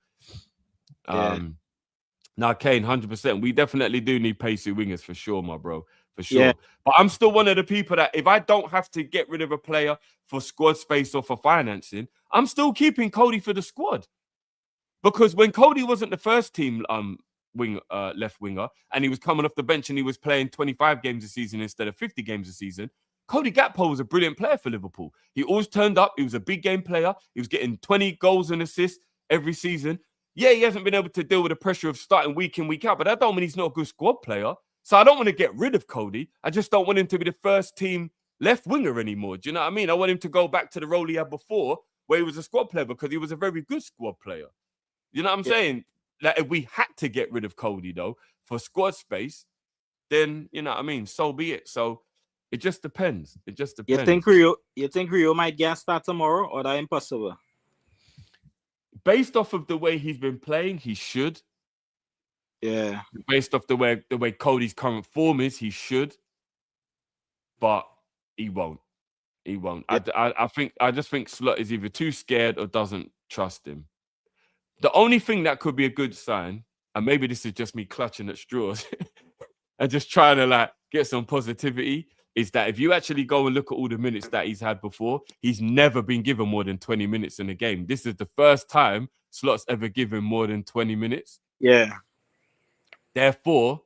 Speaker 1: Now, Kane, 100%. We definitely do need pacey wingers for sure, my bro. For sure. Yeah. But I'm still one of the people that if I don't have to get rid of a player for squad space or for financing, I'm still keeping Cody for the squad. Because when Cody wasn't the first team left winger and he was coming off the bench and he was playing 25 games a season instead of 50 games a season, Cody Gakpo was a brilliant player for Liverpool. He always turned up. He was a big game player. He was getting 20 goals and assists every season. Yeah, he hasn't been able to deal with the pressure of starting week in, week out, but that don't mean he's not a good squad player. So I don't want to get rid of Cody. I just don't want him to be the first team left winger anymore. Do you know what I mean? I want him to go back to the role he had before where he was a squad player because he was a very good squad player. You know what I'm saying? Like if we had to get rid of Cody, though, for squad space, then, you know what I mean? So be it. So it just depends. It just depends.
Speaker 2: You think Rio might get a start tomorrow or that impossible?
Speaker 1: Based off of the way he's been playing, he should.
Speaker 2: Yeah.
Speaker 1: Based off the way Cody's current form is, he should. But he won't. He won't. Yeah. I just think Slot is either too scared or doesn't trust him. The only thing that could be a good sign and maybe this is just me clutching at straws and just trying to like get some positivity, is that if you actually go and look at all the minutes that he's had before, he's never been given more than 20 minutes in a game. This is the first time Slot's ever given more than 20 minutes.
Speaker 2: Yeah.
Speaker 1: Therefore,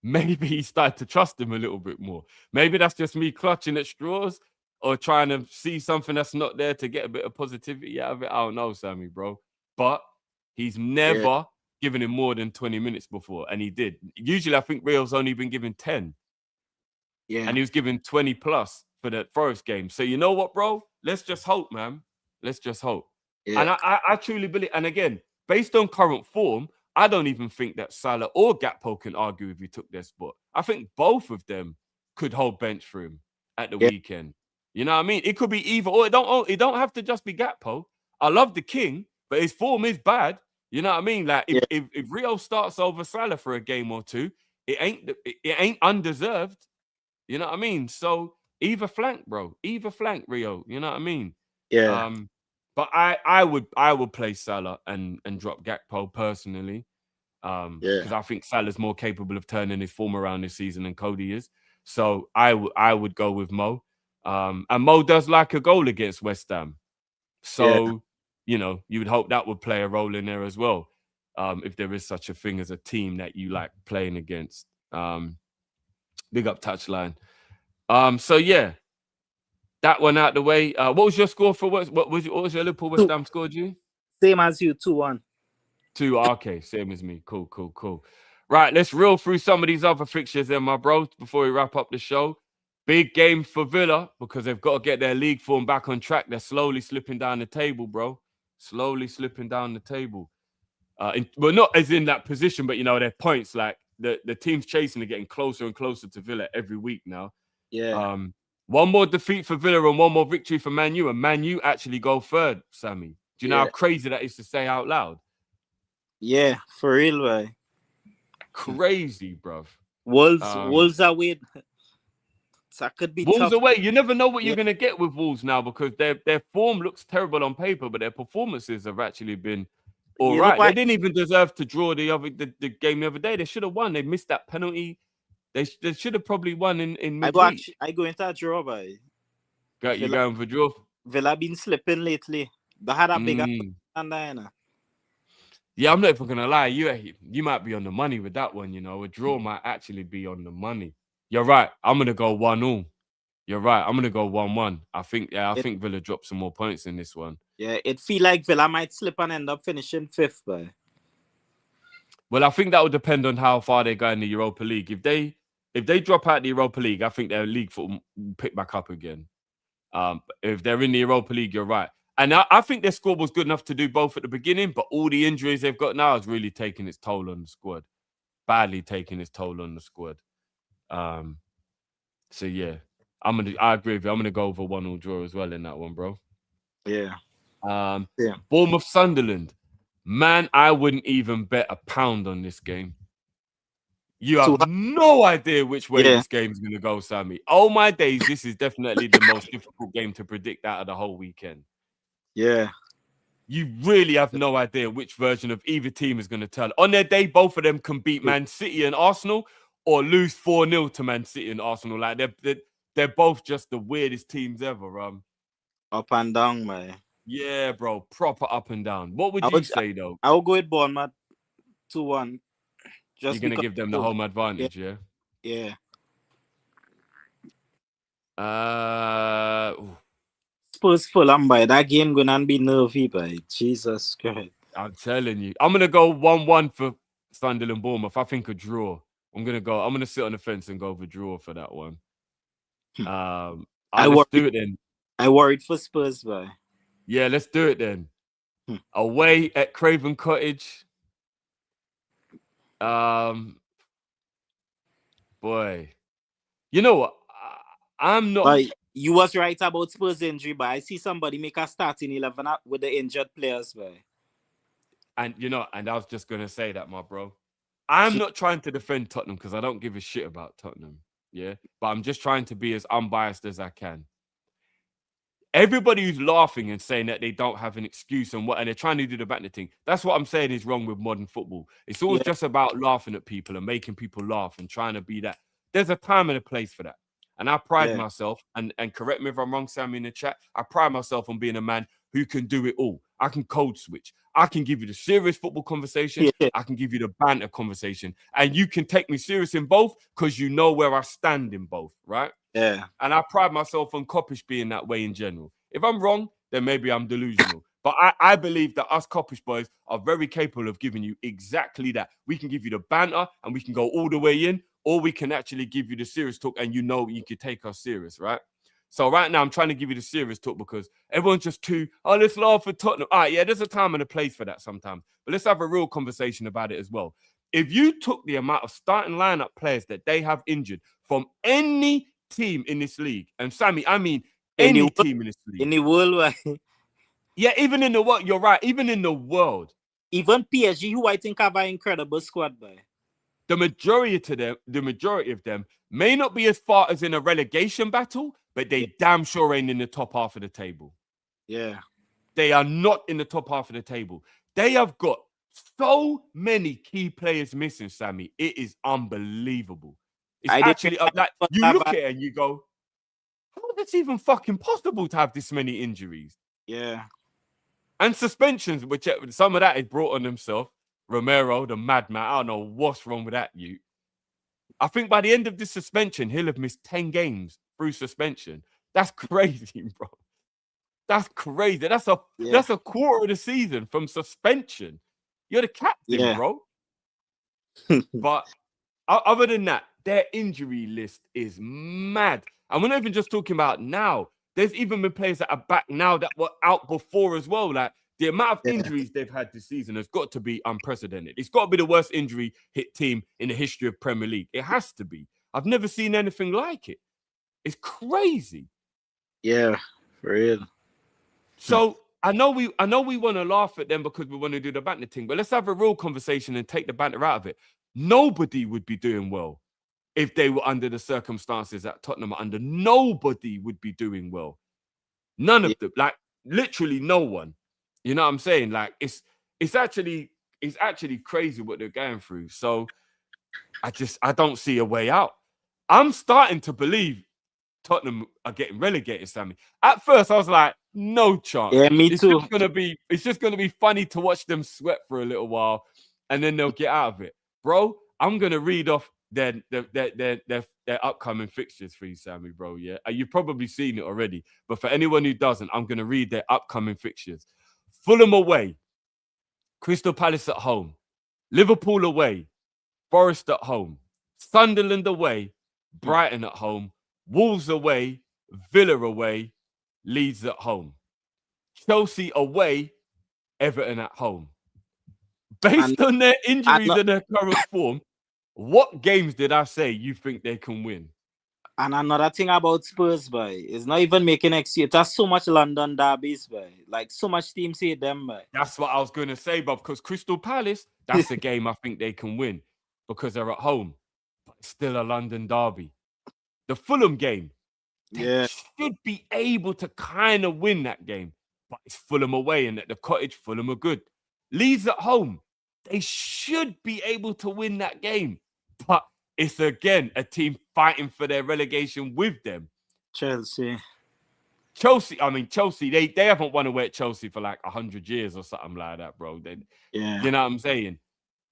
Speaker 1: maybe he started to trust him a little bit more. Maybe that's just me clutching at straws or trying to see something that's not there to get a bit of positivity out of it. I don't know, Sammy, bro. But he's never given him more than 20 minutes before, and he did. Usually, I think Real's only been given 10.
Speaker 2: Yeah.
Speaker 1: And he was given 20 plus for the Forest game. So you know what, bro? Let's just hope, man. Let's just hope.
Speaker 2: Yeah.
Speaker 1: And I truly believe, and again, based on current form, I don't even think that Salah or Gakpo can argue if he took their spot. I think both of them could hold bench for him at the weekend. You know what I mean? It could be either or. It don't have to just be Gakpo. I love the King, but his form is bad. You know what I mean? Like if Rio starts over Salah for a game or two, it ain't undeserved. You know what I mean? So either flank, bro. Either flank, Rio. You know what I mean?
Speaker 2: Yeah.
Speaker 1: But I would play Salah and drop Gakpo personally. Because I think Salah's more capable of turning his form around this season than Cody is. So I would go with Mo. And Mo does like a goal against West Ham. So, you know, you would hope that would play a role in there as well. If there is such a thing as a team that you like playing against. Big up touchline. So yeah, that one out the way. What was your score for what was your Liverpool West Ham score, G?
Speaker 2: Same as you, 2-1.
Speaker 1: 2. Okay, same as me. Cool. Right, let's reel through some of these other fixtures then, my bro, before we wrap up the show. Big game for Villa because they've got to get their league form back on track. They're slowly slipping down the table, bro. Slowly slipping down the table. Well, not as in that position, but you know, their points, like the teams chasing are getting closer and closer to Villa every week now.
Speaker 2: Yeah.
Speaker 1: One more defeat for Villa and one more victory for Man U, and Man U actually go third, Sammy. Do you know how crazy that is to say out loud?
Speaker 2: Yeah, for real, way.
Speaker 1: Crazy, bruv.
Speaker 2: Wolves are with. So that could be
Speaker 1: Wolves
Speaker 2: tough.
Speaker 1: away. You never know what you're gonna get with Wolves now because their form looks terrible on paper, but their performances have actually been all right. They didn't even deserve to draw the game the other day. They should have won. They missed that penalty. They should have probably won in midweek.
Speaker 2: I go into a draw, boy.
Speaker 1: You going for draw?
Speaker 2: Villa been slipping lately. They had a bigger
Speaker 1: Yeah, I'm not even gonna lie. You might be on the money with that one. You know, a draw might actually be on the money. You're right. I'm gonna go 1-1. You're right. I'm gonna go 1-1. I think Villa dropped some more points in this one.
Speaker 2: Yeah, it feel like Villa might slip and end up finishing 5th, boy.
Speaker 1: Well, I think that would depend on how far they go in the Europa League. If they drop out the Europa League, I think their league foot will pick back up again. If they're in the Europa League, you're right. And I think their squad was good enough to do both at the beginning, but all the injuries they've got now is really taking its toll on the squad. Badly taking its toll on the squad. So yeah, I agree with you. I'm gonna go for 1-1 draw as well in that one, bro.
Speaker 2: Yeah.
Speaker 1: Bournemouth Sunderland. Man, I wouldn't even bet a pound on this game. You have no idea which way this game is going to go, Sammy. Oh, my days. This is definitely the most difficult game to predict out of the whole weekend.
Speaker 2: Yeah.
Speaker 1: You really have no idea which version of either team is going to turn. On their day, both of them can beat Man City and Arsenal or lose 4-0 to Man City and Arsenal. Like, they're both just the weirdest teams ever.
Speaker 2: Up and down, man.
Speaker 1: Yeah, bro. Proper up and down. What would you say, though?
Speaker 2: I will go with Bournemouth 2-1.
Speaker 1: You're going to give them the home advantage, yeah?
Speaker 2: Yeah. Spurs Fulham, by that game gonna be nervy, by Jesus Christ.
Speaker 1: I'm telling you. I'm going to go 1-1 for Sunderland Bournemouth. I think a draw. I'm going to sit on the fence and go for draw for that one. Let's do it then.
Speaker 2: I worried for Spurs, boy.
Speaker 1: Yeah, let's do it then. Away at Craven Cottage. Boy. You know what? I'm not...
Speaker 2: But you was right about Spurs injury, but I see somebody make a starting 11 with the injured players, boy.
Speaker 1: And, you know, and I was just going to say that, my bro. I'm not trying to defend Tottenham because I don't give a shit about Tottenham, yeah? But I'm just trying to be as unbiased as I can. everybody who's laughing and saying that they don't have an excuse and they're trying to do the banter thing. That's what I'm saying is wrong with modern football. It's always
Speaker 2: Yeah,
Speaker 1: just about laughing at people and making people laugh and trying to be that. There's a time and a place for that. And I pride
Speaker 2: yeah,
Speaker 1: myself, and correct me if I'm wrong, Sammy, in the chat. I pride myself on being a man who can do it all. I can code switch. I can give you the serious football conversation.
Speaker 2: yeah,
Speaker 1: I can give you the banter conversation. And you can take me serious in both because you know where I stand in both, right?
Speaker 2: yeah,
Speaker 1: And I pride myself on Kopish being that way in general. If I'm wrong, then maybe I'm delusional. But I believe that us Kopish boys are very capable of giving you exactly that. We can give you the banter and we can go all the way in, or we can actually give you the serious talk and you know you could take us serious, right? So right now I'm trying to give you the serious talk because everyone's just let's laugh at Tottenham. All right, yeah, there's a time and a place for that sometimes. But let's have a real conversation about it as well. If you took the amount of starting lineup players that they have injured from any team in this league, and Sammy, I mean any team in this league.
Speaker 2: in the world,
Speaker 1: Yeah, even in the world, you're right, even in the world.
Speaker 2: Even PSG, who I think have an incredible squad, boy.
Speaker 1: The majority of them may not be as far as in a relegation battle, but they damn sure ain't in the top half of the table.
Speaker 2: Yeah.
Speaker 1: They are not in the top half of the table. They have got so many key players missing, Sammy. It is unbelievable. It's actually like you look at it and you go, how is it even fucking possible to have this many injuries?
Speaker 2: Yeah.
Speaker 1: And suspensions, which some of that is brought on himself. Romero, the madman. I don't know what's wrong with that, you. I think by the end of this suspension, he'll have missed 10 games through suspension. That's crazy, bro. That's crazy. That's a quarter of the season from suspension. You're the captain, bro. But other than that, their injury list is mad. And we're not even just talking about now. There's even been players that are back now that were out before as well. Like the amount of injuries they've had this season has got to be unprecedented. It's got to be the worst injury hit team in the history of Premier League. It has to be. I've never seen anything like it. It's crazy.
Speaker 2: Yeah, for real.
Speaker 1: So I know we want to laugh at them because we want to do the banter thing, but let's have a real conversation and take the banter out of it. Nobody would be doing well if they were under the circumstances that Tottenham are under. Nobody would be doing well. None of them. Like literally no one. You know what I'm saying? Like it's actually crazy what they're going through. So I don't see a way out. I'm starting to believe Tottenham are getting relegated, Sammy. At first, I was like, no chance.
Speaker 2: Yeah, me too.
Speaker 1: It's just gonna be funny to watch them sweat for a little while, and then they'll get out of it, bro. I'm gonna read off their upcoming fixtures for you, Sammy, bro. Yeah, you've probably seen it already, but for anyone who doesn't, I'm gonna read their upcoming fixtures. Fulham away, Crystal Palace at home, Liverpool away, Forest at home, Sunderland away, Brighton at home, Wolves away, Villa away, Leeds at home, Chelsea away, Everton at home. Based on their injuries and their current form, what games did I say you think they can win?
Speaker 2: And another thing about Spurs, boy, is not even making excuse. There's so much London derbies, boy. Like so much teams hate them, boy.
Speaker 1: That's what I was going to say, Bob, because Crystal Palace, that's the game I think they can win because they're at home, but it's still a London derby. The Fulham game, they should be able to kind of win that game, but it's Fulham away and at the Cottage, Fulham are good. Leeds at home, they should be able to win that game, but it's again a team fighting for their relegation with them.
Speaker 2: Chelsea,
Speaker 1: they haven't won away at Chelsea for like 100 years or something like that, bro. You know what I'm saying?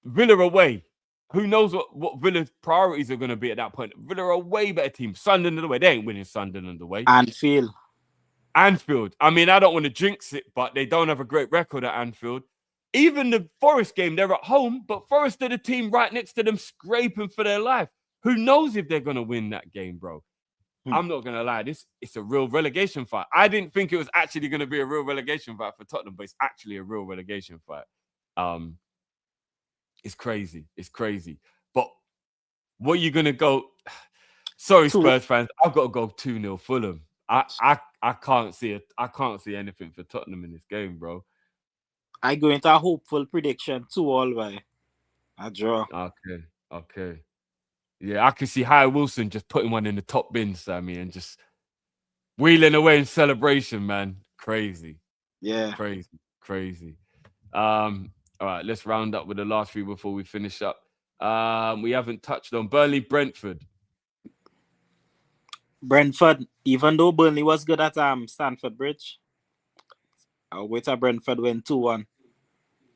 Speaker 1: Villa away. Who knows what Villa's priorities are going to be at that point? Villa are a way better team. Sunderland away. They ain't winning Sunderland away.
Speaker 2: Anfield.
Speaker 1: I mean, I don't want to jinx it, but they don't have a great record at Anfield. Even the Forest game, they're at home, but Forest are the team right next to them scraping for their life. Who knows if they're going to win that game, bro? I'm not going to lie. It's a real relegation fight. I didn't think it was actually going to be a real relegation fight for Tottenham, but it's actually a real relegation fight. It's crazy. It's crazy. But what are you going to go? Sorry, Spurs fans. I've got to go 2-0 Fulham. I can't see it. I can't see anything for Tottenham in this game, bro.
Speaker 2: I go into a hopeful prediction 2-2 by a draw.
Speaker 1: Okay. Yeah, I can see Harry Wilson just putting one in the top bin, Sammy, and just Wheeling away in celebration, man. Crazy.
Speaker 2: Yeah.
Speaker 1: Crazy. All right, let's round up with the last few before we finish up. We haven't touched on Burnley Brentford.
Speaker 2: Brentford, even though Burnley was good at Stamford Bridge, I'll wait till Brentford win 2-1.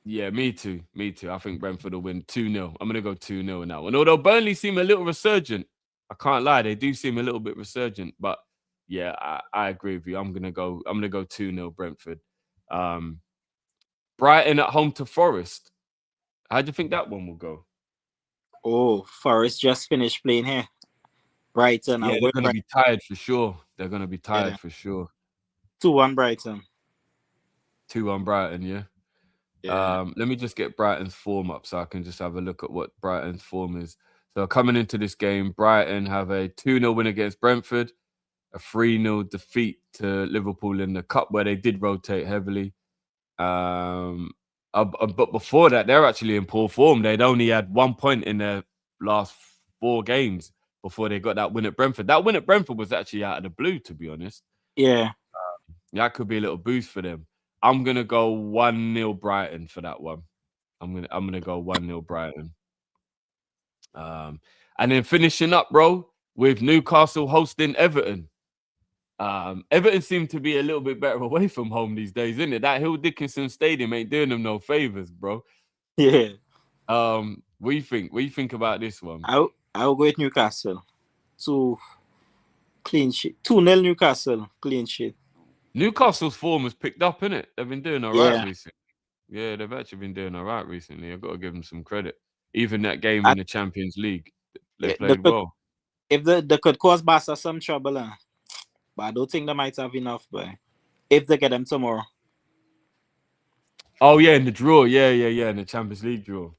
Speaker 1: Yeah, me too. I think Brentford will win 2-0. I'm gonna go 2-0 in that one. Although Burnley seem a little resurgent. I can't lie, they do seem a little bit resurgent. But yeah, I agree with you. I'm gonna go 2-0 Brentford. Brighton at home to Forest. How do you think that one will go?
Speaker 2: Oh, Forest just finished playing here. Brighton,
Speaker 1: Yeah, they're gonna be tired for sure. They're gonna be tired for sure.
Speaker 2: 2-1 Brighton.
Speaker 1: 2-1 Brighton, yeah.
Speaker 2: Yeah.
Speaker 1: Let me just get Brighton's form up so I can just have a look at what Brighton's form is. So coming into this game, Brighton have a 2-0 win against Brentford, a 3-0 defeat to Liverpool in the cup where they did rotate heavily. But before that, they're actually in poor form. They'd only had 1 point in their last 4 games before they got that win at Brentford. That win at Brentford was actually out of the blue, to be honest.
Speaker 2: Yeah.
Speaker 1: That could be a little boost for them. I'm gonna go 1-0 Brighton for that one. I'm gonna go 1-0 Brighton. And then finishing up, bro, with Newcastle hosting Everton. Everton seem to be a little bit better away from home these days, isn't it? That Hill Dickinson Stadium ain't doing them no favors, bro.
Speaker 2: Yeah.
Speaker 1: What do you think? What do you think about this one?
Speaker 2: I'll go with Newcastle. 2 clean sheet. 2-0 Newcastle, clean sheet.
Speaker 1: Newcastle's form has picked up, innit? They've been doing all right recently. Yeah, they've actually been doing all right recently. I've got to give them some credit. Even that game in the Champions League, they played well.
Speaker 2: If they could cause Barca some trouble, but I don't think they might have enough, but if they get them tomorrow.
Speaker 1: Oh, yeah, in the draw. Yeah, in the Champions League draw.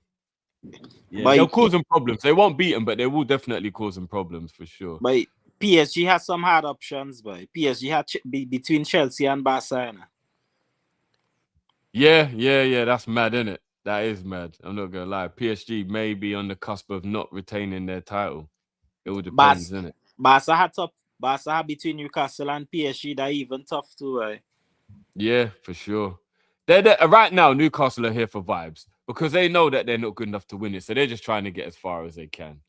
Speaker 1: Yeah,
Speaker 2: but
Speaker 1: they'll cause them problems. They won't beat them, but they will definitely cause them problems for sure.
Speaker 2: But PSG has some hard options, but PSG had between Chelsea and Barca.
Speaker 1: Yeah, that's mad, isn't it? That is mad. I'm not gonna lie. PSG may be on the cusp of not retaining their title. It all depends, isn't it?
Speaker 2: Barca had between Newcastle and PSG. That even tough too.
Speaker 1: Yeah, for sure. They're right now. Newcastle are here for vibes because they know that they're not good enough to win it, so they're just trying to get as far as they can.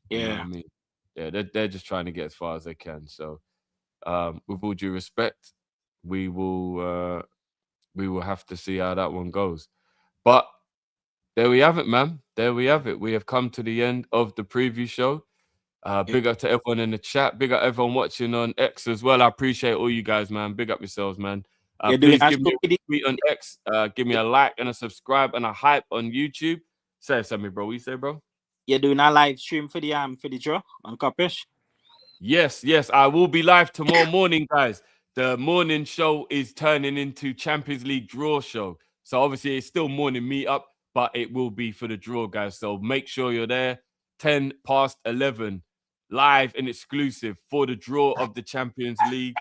Speaker 2: Yeah,
Speaker 1: you know what I mean, yeah, they're just trying to get as far as they can. So, with all due respect, we will have to see how that one goes. But there we have it, man. There we have it. We have come to the end of the preview show. Big up to everyone in the chat. Big up everyone watching on X as well. I appreciate all you guys, man. Big up yourselves, man. Please give me a tweet on X. Give me a like and a subscribe and a hype on YouTube. Say something, bro. What you say, bro?
Speaker 2: You're doing a live stream for the draw on KOP-ISH?
Speaker 1: Yes. I will be live tomorrow morning, guys. The morning show is turning into Champions League draw show. So obviously it's still morning meetup, but it will be for the draw, guys. So make sure you're there. 10 past 11, live and exclusive for the draw of the Champions League.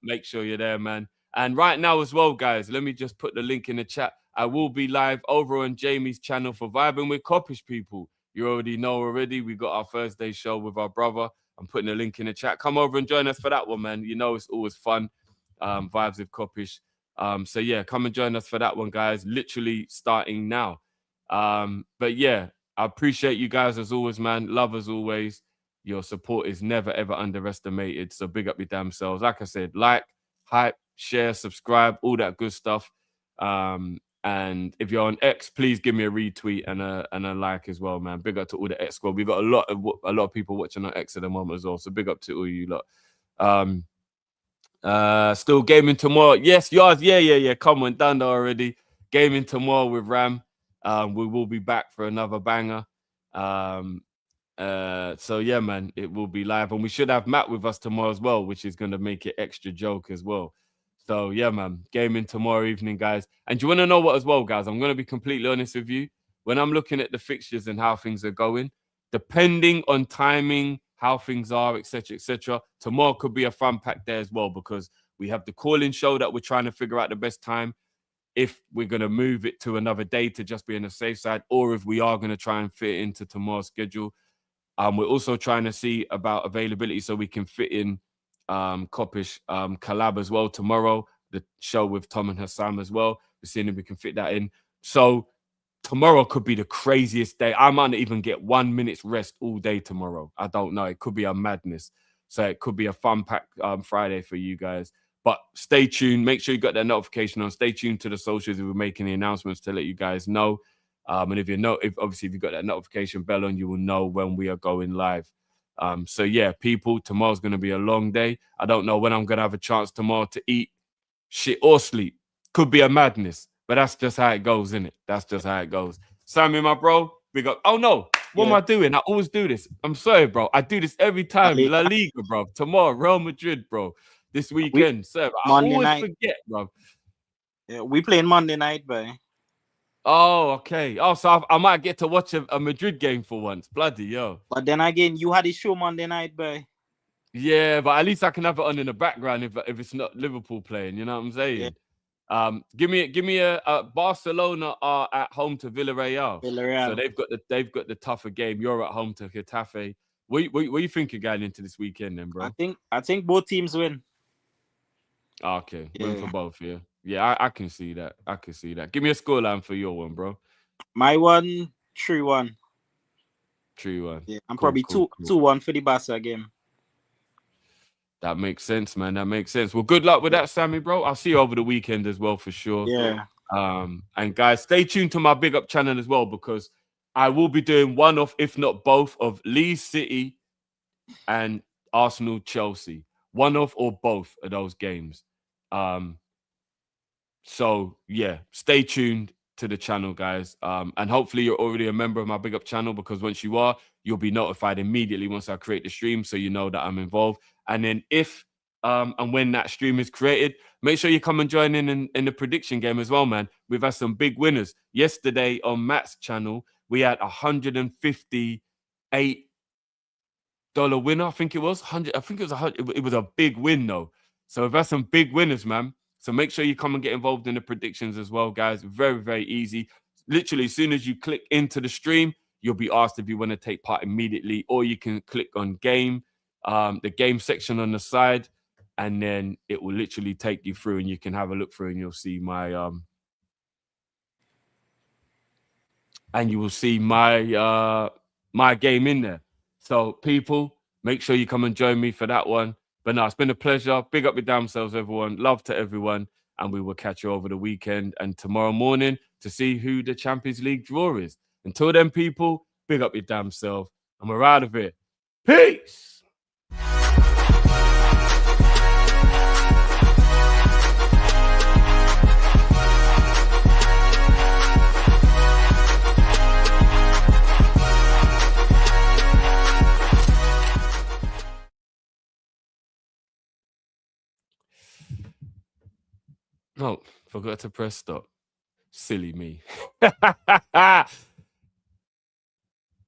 Speaker 1: Make sure you're there, man. And right now as well, guys, let me just put the link in the chat. I will be live over on Jamie's channel for Vibing with KOP-ISH people. You already know already. We got our Thursday show with our brother. I'm putting a link in the chat. Come over and join us for that one, man. You know it's always fun. Vibes with KOP-ISH. So yeah, come and join us for that one, guys. Literally starting now. But yeah, I appreciate you guys as always, man. Love as always. Your support is never ever underestimated. So big up your damn selves. Like I said, like, hype, share, subscribe, all that good stuff. And if you're on X, please give me a retweet and a like as well, man. Big up to all the X squad. We've got a lot of people watching on X at the moment as well. So big up to all you lot. Still gaming tomorrow. Yes, yours. Yeah. Come on, done already. Gaming tomorrow with Ram. We will be back for another banger. So yeah, man, it will be live, and we should have Matt with us tomorrow as well, which is going to make it extra joke as well. So yeah, man, gaming tomorrow evening, guys. And do you want to know what as well, guys? I'm going to be completely honest with you. When I'm looking at the fixtures and how things are going, depending on timing, how things are, etc., tomorrow could be a fun pack there as well, because we have the call-in show that we're trying to figure out the best time, if we're going to move it to another day to just be on the safe side, or if we are going to try and fit it into tomorrow's schedule. We're also trying to see about availability so we can fit in KOP-ISH collab as well tomorrow. The show with Tom and Hassam as well. We're seeing if we can fit that in. So tomorrow could be the craziest day. I might not even get 1 minute's rest all day tomorrow. I don't know. It could be a madness. So it could be a fun packed Friday for you guys. But stay tuned. Make sure you got that notification on. Stay tuned to the socials. We're making the announcements to let you guys know. And if you've got that notification bell on, you will know when we are going live. So yeah, people, tomorrow's going to be a long day. I don't know when I'm going to have a chance tomorrow to eat, shit, or sleep. Could be a madness, but that's just how it goes, isn't it? That's just how it goes. Sammy, my bro, big up. Oh no, what am I doing? I always do this. I'm sorry, bro. I do this every time. La Liga, bro. Tomorrow, Real Madrid, bro. This weekend, sir. I always forget, bro.
Speaker 2: Yeah, we playing Monday night, bro.
Speaker 1: Oh, okay. Oh, so I might get to watch a Madrid game for once. Bloody yo.
Speaker 2: But then again, you had a show Monday night, bro.
Speaker 1: Yeah, but at least I can have it on in the background if it's not Liverpool playing. You know what I'm saying? Yeah. Give me a Barcelona are at home to Villarreal. So they've got the tougher game. You're at home to Getafe. What you think you're going into this weekend then, bro?
Speaker 2: I think both teams win.
Speaker 1: Okay, win for both, yeah. Yeah, I can see that. I can see that. Give me a scoreline for your one, bro.
Speaker 2: My one, 3-1.
Speaker 1: 3-1.
Speaker 2: Yeah, I'm probably 2-1 for the Barca game.
Speaker 1: That makes sense, man. That makes sense. Well, good luck with that, Sammy, bro. I'll see you over the weekend as well, for sure.
Speaker 2: Yeah.
Speaker 1: And guys, stay tuned to my big up channel as well, because I will be doing one of, if not both, of Leeds City and Arsenal Chelsea. One of or both of those games. So yeah, stay tuned to the channel, guys. And hopefully you're already a member of my big up channel, because once you are, you'll be notified immediately once I create the stream, so you know that I'm involved. And then if and when that stream is created, make sure you come and join in the prediction game as well, man. We've had some big winners. Yesterday on Matt's channel, we had $158 winner. I think it was 100. I think it was 100. It was a big win though. So we've had some big winners, man. So make sure you come and get involved in the predictions as well, guys. Very, very easy. Literally, as soon as you click into the stream, you'll be asked if you want to take part immediately, or you can click on game, the game section on the side, and then it will literally take you through, and you can have a look through, and you'll see my and you will see my my game in there. So people, make sure you come and join me for that one. But no, it's been a pleasure. Big up your damn selves, everyone. Love to everyone. And we will catch you over the weekend and tomorrow morning to see who the Champions League draw is. Until then, people, big up your damn self. And we're out of it. Peace. Oh, forgot to press stop. Silly me.